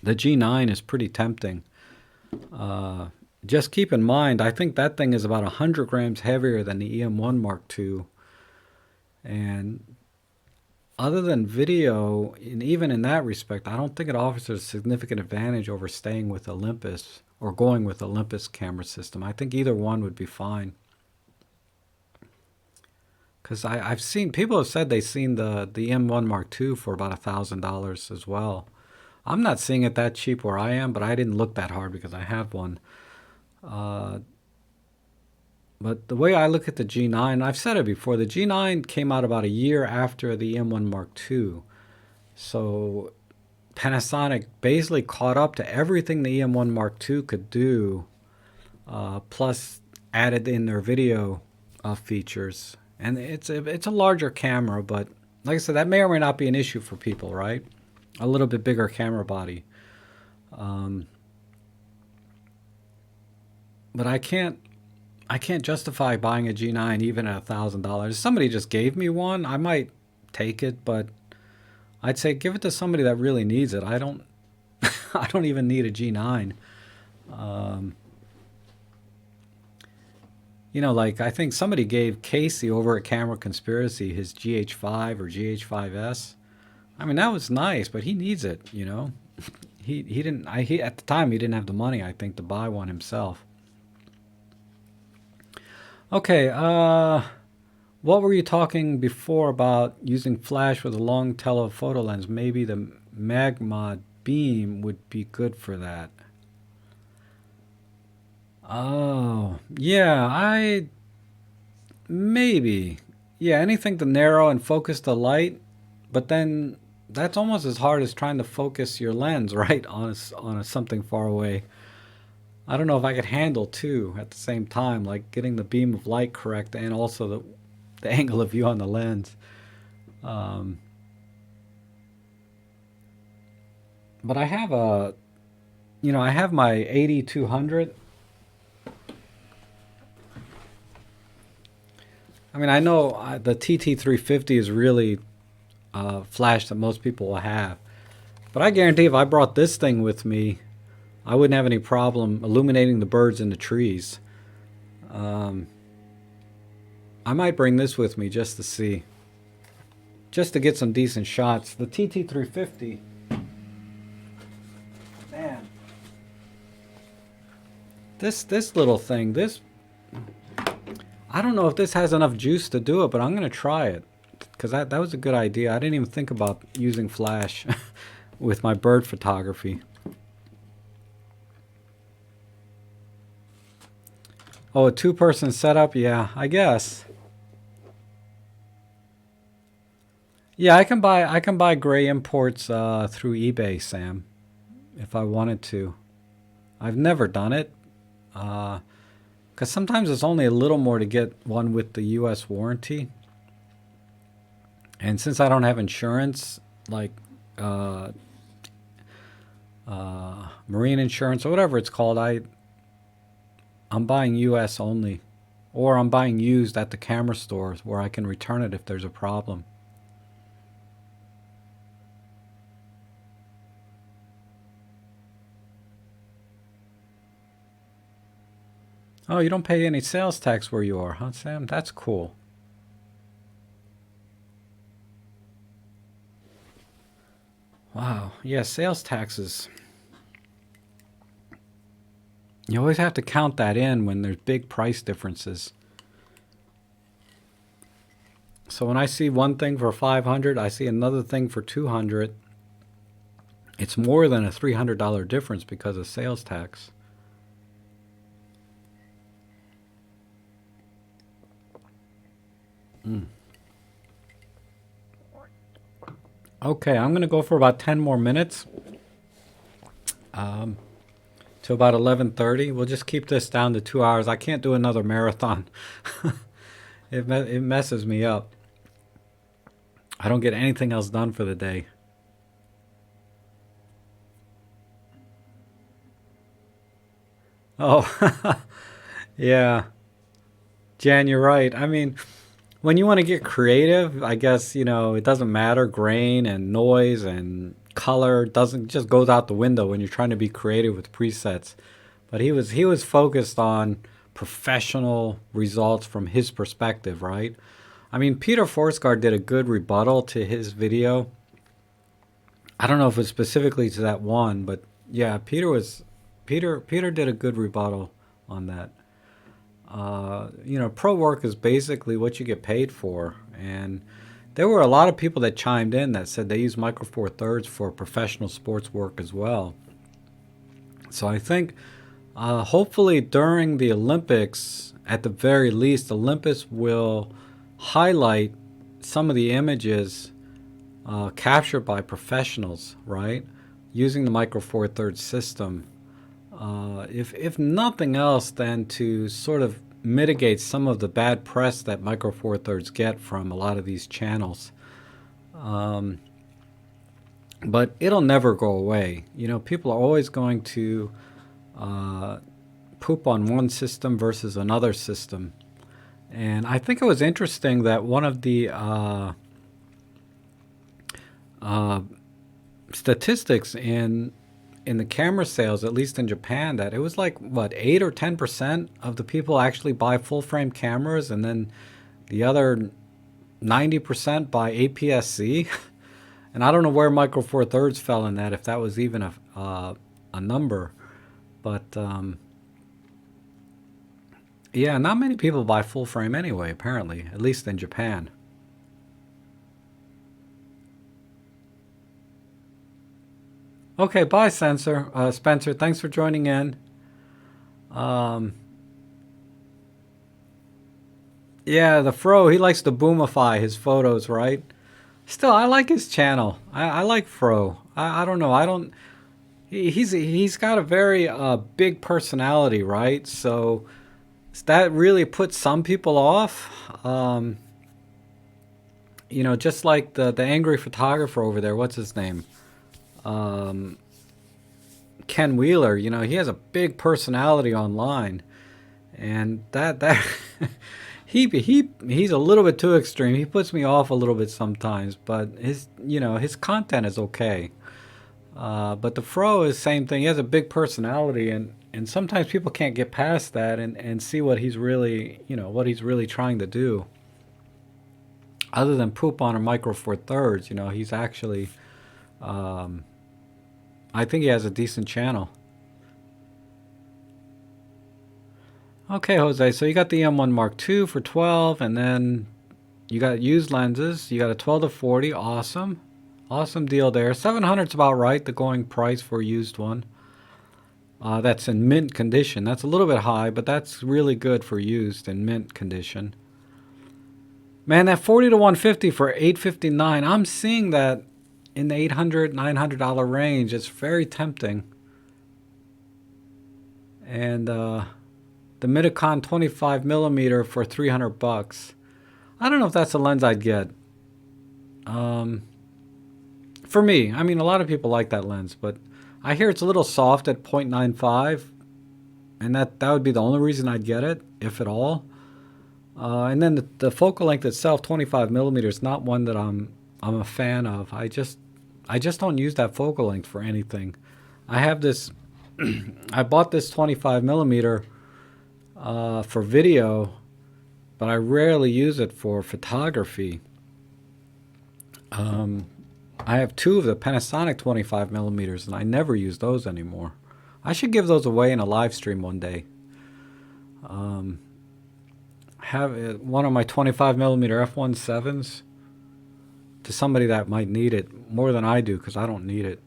the G9 is pretty tempting. Just keep in mind, I think that thing is about 100 grams heavier than the EM1 Mark II. And other than video, and even in that respect, I don't think it offers a significant advantage over staying with Olympus or going with Olympus camera system. I think either one would be fine. Because I've seen, people have said they've seen the M1 Mark II for about $1,000 as well. I'm not seeing it that cheap where I am, but I didn't look that hard because I have one. But the way I look at the G9, I've said it before, the G9 came out about a year after the M1 Mark II. So Panasonic basically caught up to everything the EM1 Mark II could do, plus added in their video features. And it's a larger camera, but like I said, that may or may not be an issue for people, right? A little bit bigger camera body. But I can't justify buying a G9 even at $1,000. If somebody just gave me one, I might take it, but I'd say give it to somebody that really needs it. I don't I don't even need a G9. Like I think somebody gave Casey over at Camera Conspiracy his GH5 or GH5S. I mean, that was nice, but he needs it, He didn't at the time he didn't have the money, I think, to buy one himself. Okay, what were you talking before about using flash with a long telephoto lens? Maybe the Magma beam would be good for that. Oh, yeah, maybe. Yeah, anything to narrow and focus the light, but then that's almost as hard as trying to focus your lens, right, on something far away. I don't know if I could handle two at the same time, like getting the beam of light correct and also the angle of view on the lens. But I have I have my 8200. I mean, I know the TT350 is really flash that most people will have. But I guarantee if I brought this thing with me, I wouldn't have any problem illuminating the birds in the trees. I might bring this with me just to see. Just to get some decent shots. The TT350, man. This little thing, I don't know if this has enough juice to do it, but I'm going to try it. Because that was a good idea. I didn't even think about using flash with my bird photography. Oh, a two-person setup? Yeah, I guess. Yeah, I can buy gray imports through eBay, Sam, if I wanted to. I've never done it. Because sometimes it's only a little more to get one with the U.S. warranty. And since I don't have insurance, like marine insurance or whatever it's called, I'm buying U.S. only. or I'm buying used at the camera stores where I can return it if there's a problem. Oh, you don't pay any sales tax where you are, huh, Sam? That's cool. Wow. Yeah, sales taxes. You always have to count that in when there's big price differences. So when I see one thing for 500, I see another thing for 200. It's more than a $300 difference because of sales tax. Okay, I'm going to go for about 10 more minutes. To about 11:30. We'll just keep this down to 2 hours. I can't do another marathon. It messes me up. I don't get anything else done for the day. Oh, yeah. Jan, you're right. I mean, when you want to get creative, I guess, it doesn't matter. Grain and noise and color doesn't just goes out the window when you're trying to be creative with presets. But he was focused on professional results from his perspective, right? I mean, Peter Forsgard did a good rebuttal to his video. I don't know if it's specifically to that one, but yeah, Peter did a good rebuttal on that. Pro work is basically what you get paid for. And there were a lot of people that chimed in that said they use Micro Four Thirds for professional sports work as well. So I think hopefully during the Olympics, at the very least, Olympus will highlight some of the images captured by professionals, right? Using the Micro Four Thirds system. If nothing else, then to sort of mitigate some of the bad press that Micro Four Thirds get from a lot of these channels. But it'll never go away. People are always going to poop on one system versus another system. And I think it was interesting that one of the statistics in the camera sales, at least in Japan, that it was like, what, 8 or 10% of the people actually buy full frame cameras, and then the other 90% buy APS-C. And I don't know where Micro Four Thirds fell in that, if that was even a number. But yeah, not many people buy full frame anyway, apparently, at least in Japan. Okay, bye, Spencer. Thanks for joining in. Um, yeah, the Fro, he likes to boomify his photos, right? Still, I like his channel. I like Fro. I don't know. I don't. He's got a very big personality, right? So that really puts some people off. Just like the angry photographer over there. What's his name? Ken Wheeler. He has a big personality online, and that he's a little bit too extreme. He puts me off a little bit sometimes, but his content is okay. But the Fro is same thing. He has a big personality, and sometimes people can't get past that and see what he's really trying to do. Other than poop on a Micro Four Thirds, he's actually, I think he has a decent channel. Okay, Jose. So you got the M1 Mark II for 12, and then you got used lenses. You got a 12 to 40. Awesome. Awesome deal there. 700 is about right, the going price for a used one. That's in mint condition. That's a little bit high, but that's really good for used in mint condition. Man, that 40 to 150 for 859. I'm seeing that in the $800, $900 range. It's very tempting. And the Minicon 25 millimeter for $300. I don't know if that's a lens I'd get. For me, I mean, a lot of people like that lens, but I hear it's a little soft at 0.95, and that would be the only reason I'd get it, if at all. And then the focal length itself, 25 millimeters, not one that I'm a fan of. I just don't use that focal length for anything. I have this. I bought this 25 millimeter for video, but I rarely use it for photography. I have two of the Panasonic 25 millimeters, and I never use those anymore. I should give those away in a live stream one day. Have one of my 25 millimeter f1.7s to somebody that might need it more than I do, because I don't need it.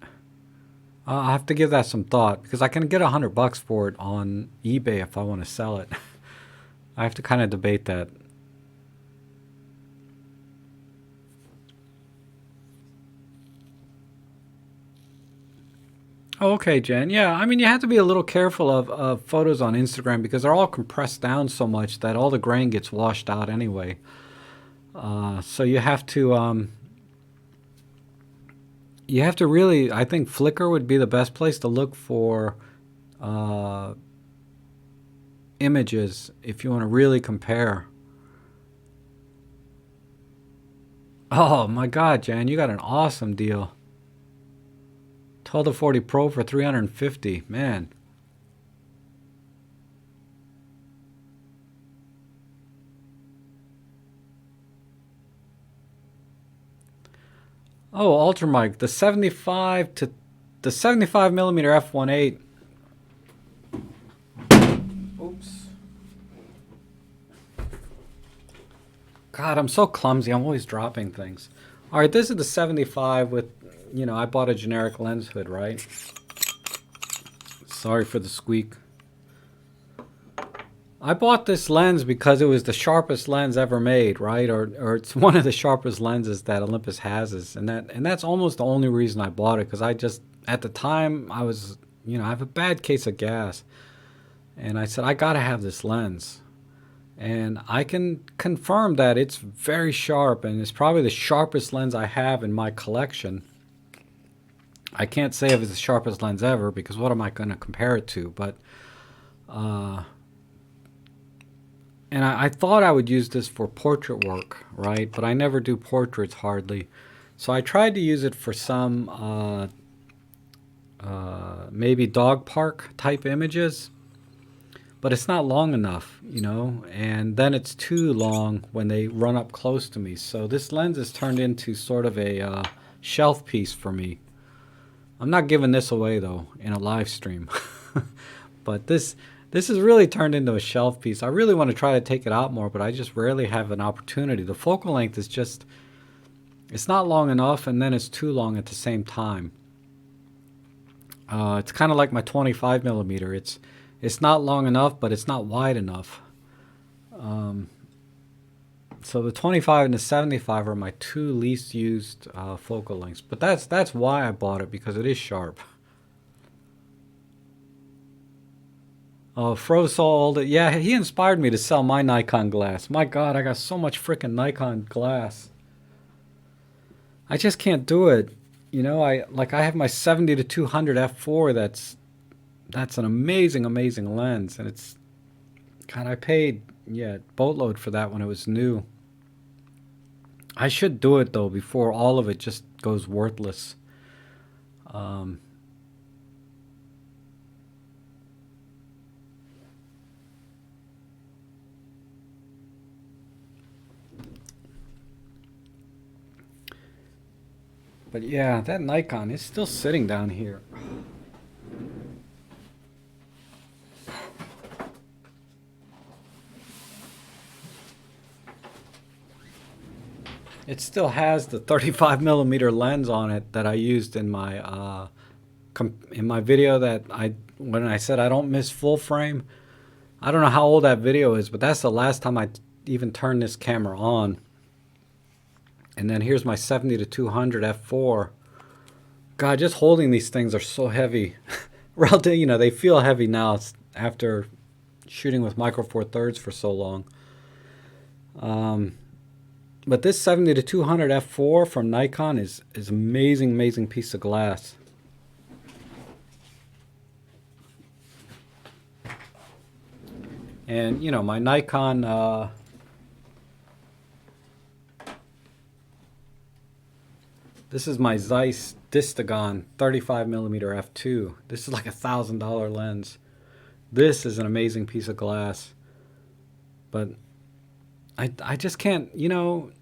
I'll have to give that some thought, because I can get $100 for it on eBay if I want to sell it. I have to kind of debate that. Oh, okay, Jen. Yeah, I mean, you have to be a little careful of photos on Instagram, because they're all compressed down so much that all the grain gets washed out anyway. So you have to really, I think Flickr would be the best place to look for uh, images if you want to really compare. Oh my God, Jan, you got an awesome deal. 12 to 40 Pro for 350, man. Oh, Ultra Mic, the 75 millimeter f1.8. Oops. God, I'm so clumsy. I'm always dropping things. All right, this is the 75 with, I bought a generic lens hood, right? Sorry for the squeak. I bought this lens because it was the sharpest lens ever made, right? Or it's one of the sharpest lenses that Olympus has, and that's almost the only reason I bought it, because I just, at the time, I was, I have a bad case of gas, and I said I gotta have this lens, and I can confirm that it's very sharp, and it's probably the sharpest lens I have in my collection. I can't say if it's the sharpest lens ever, because what am I going to compare it to? But and I thought I would use this for portrait work, right? But I never do portraits hardly. So I tried to use it for some maybe dog park type images. But it's not long enough, and then it's too long when they run up close to me. So this lens has turned into sort of a shelf piece for me. I'm not giving this away, though, in a live stream. But this has really turned into a shelf piece. I really want to try to take it out more, but I just rarely have an opportunity. The focal length is just, it's not long enough, and then it's too long at the same time. It's kind of like my 25 millimeter. It's not long enough, but it's not wide enough. So the 25 and the 75 are my two least used focal lengths. But that's why I bought it, because it is sharp. Frosold, yeah, he inspired me to sell my Nikon glass. My God, I got so much freaking Nikon glass. I just can't do it. I have my 70 to 200 f4. That's an amazing, amazing lens, and it's, God, I paid, boatload for that when it was new. I should do it, though, before all of it just goes worthless. But yeah, that Nikon is still sitting down here. It still has the 35 millimeter lens on it that I used in my video when I said I don't miss full frame. I don't know how old that video is, but that's the last time I even turned this camera on. And then here's my 70 to 200 f4. God, just holding these things are so heavy. They feel heavy now after shooting with Micro Four Thirds for so long. But this 70 to 200 f4 from Nikon is amazing, amazing piece of glass. And my Nikon This is my Zeiss Distagon 35mm f2. This is like $1,000 lens. This is an amazing piece of glass. But I just can't, you know,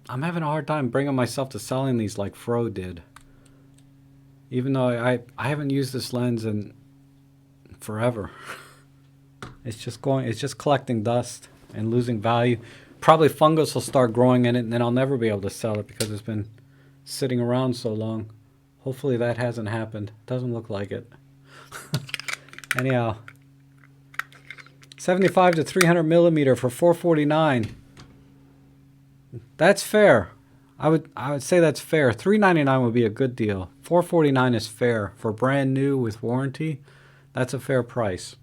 I'm having a hard time bringing myself to selling these like Fro did. Even though I haven't used this lens in forever. It's just collecting dust and losing value. Probably fungus will start growing in it, and then I'll never be able to sell it because it's been sitting around so long. Hopefully that hasn't happened. Doesn't look like it. Anyhow, 75 to 300mm for $449. That's fair. I would say that's fair. $399 would be a good deal. $449 is fair for brand new with warranty. That's a fair price.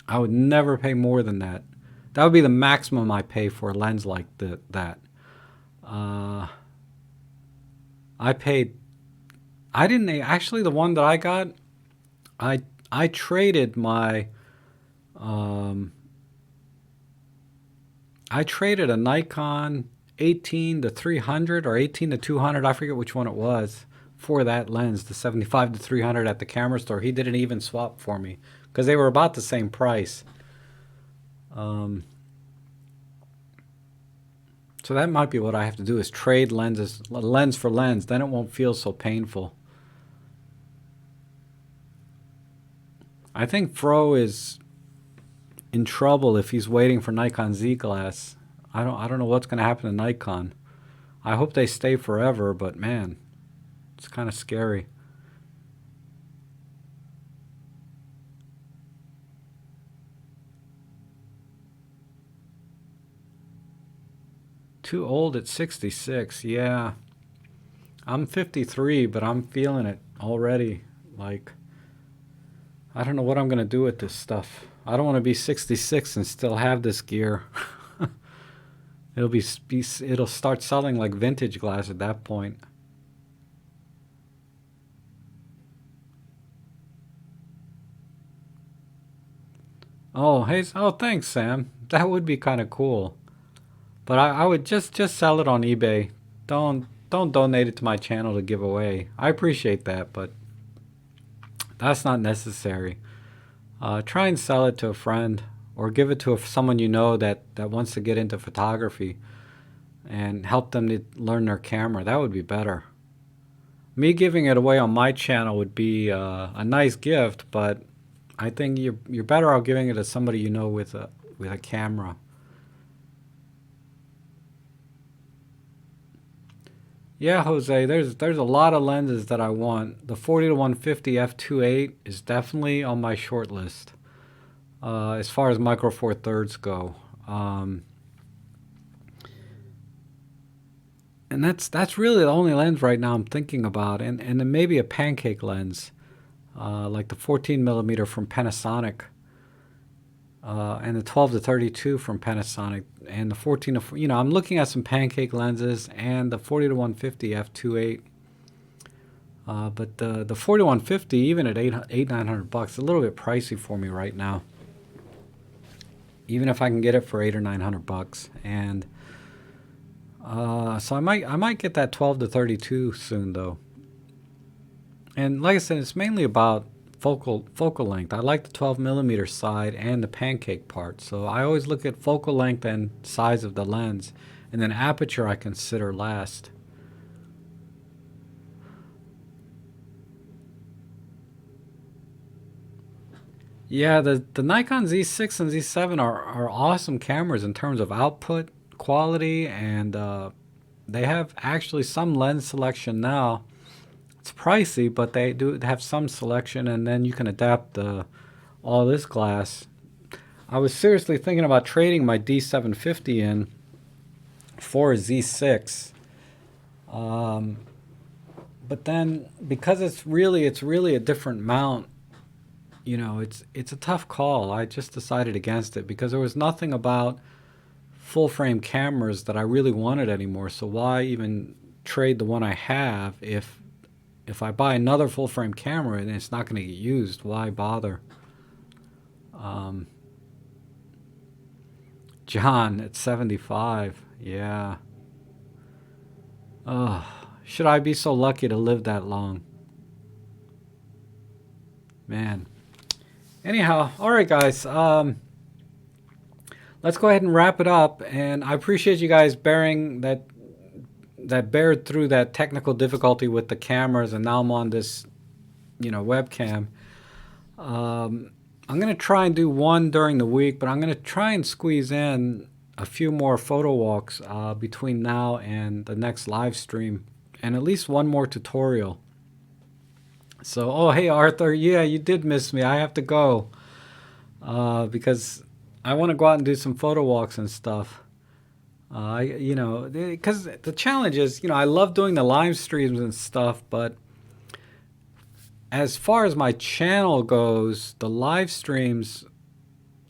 I would never pay more than that. That would be the maximum I pay for a lens like that. I didn't actually, the one that I got, I traded my I traded a Nikon 18 to 300 or 18 to 200, I forget which one it was, for that lens, the 75 to 300 at the camera store. He did an even swap for me because they were about the same price. So that might be what I have to do, is trade lenses, lens for lens. Then it won't feel so painful. I think Fro is in trouble if he's waiting for Nikon Z glass. I don't know what's going to happen to Nikon. I hope they stay forever, but man, it's kind of scary. Too old at 66, yeah. I'm 53, but I'm feeling it already. Like, I don't know what I'm going to do with this stuff. I don't want to be 66 and still have this gear. It'll start selling like vintage glass at that point. Oh, hey, oh, thanks, Sam. That would be kind of cool. But I would just sell it on eBay. Don't donate it to my channel to give away. I appreciate that, but that's not necessary. Try and sell it to a friend or give it to someone you know that wants to get into photography and help them to learn their camera. That would be better. Me giving it away on my channel would be a nice gift, but I think you're better off giving it to somebody you know with a camera. Yeah, Jose, there's a lot of lenses that I want. The 40 to 150 f2.8 is definitely on my short list as far as micro four thirds go. And that's really the only lens right now I'm thinking about, and then maybe a pancake lens, like the 14mm from Panasonic, and the 12 to 32 from Panasonic, and the 14 to, you know, I'm looking at some pancake lenses and the 40 to 150 f2.8. But the 40 to 150, even at $900, a little bit pricey for me right now. Even if I can get it for $800 or $900, and so I might get that 12 to 32 soon though. And like I said, it's mainly about focal length. I like the 12mm side and the pancake part. So I always look at focal length and size of the lens, and then aperture I consider last. Yeah, the Nikon Z6 and Z7 are awesome cameras in terms of output quality, and they have actually some lens selection now. It's pricey, but they do have some selection, and then you can adapt all this glass. I was seriously thinking about trading my D750 in for a Z6, but then because it's really a different mount, you know, it's a tough call. I just decided against it because there was nothing about full frame cameras that I really wanted anymore. So why even trade the one I have if I buy another full frame camera and it's not going to get used? Why bother? John at 75, yeah. Oh, Should I be so lucky to live that long? Man. Anyhow, all right, guys. Let's go ahead and wrap it up. And I appreciate you guys bearing that bared through that technical difficulty with the cameras, and now I'm on this, webcam. I'm going to try and do one during the week, but I'm going to try and squeeze in a few more photo walks between now and the next live stream, and at least one more tutorial. So, oh, hey, Arthur, yeah, you did miss me. I have to go because I want to go out and do some photo walks and stuff. Because the challenge is, I love doing the live streams and stuff, but as far as my channel goes, the live streams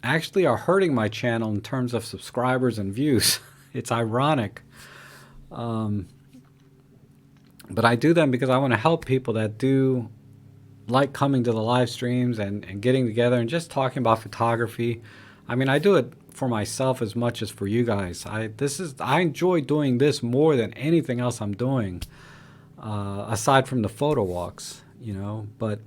actually are hurting my channel in terms of subscribers and views. It's ironic. But I do them because I want to help people that do like coming to the live streams and getting together and just talking about photography. I mean, I do it for myself as much as for you guys. I enjoy doing this more than anything else I'm doing, aside from the photo walks, But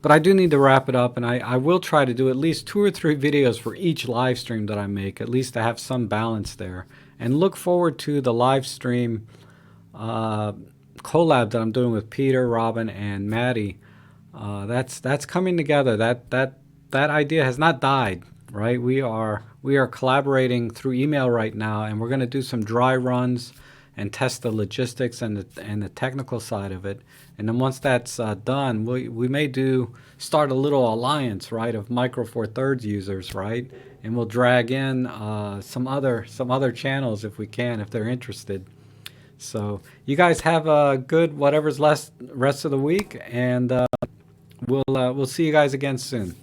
but I do need to wrap it up, and I will try to do at least 2 or 3 videos for each live stream that I make, at least to have some balance there. And look forward to the live stream collab that I'm doing with Peter, Robin, and Maddie. That's coming together. That idea has not died, right? We are collaborating through email right now, and we're going to do some dry runs and test the logistics and the technical side of it. And then once that's done, we may start a little alliance, right, of Micro Four Thirds users, right? And we'll drag in some other channels if we can, if they're interested. So you guys have a good whatever's rest of the week, and we'll see you guys again soon.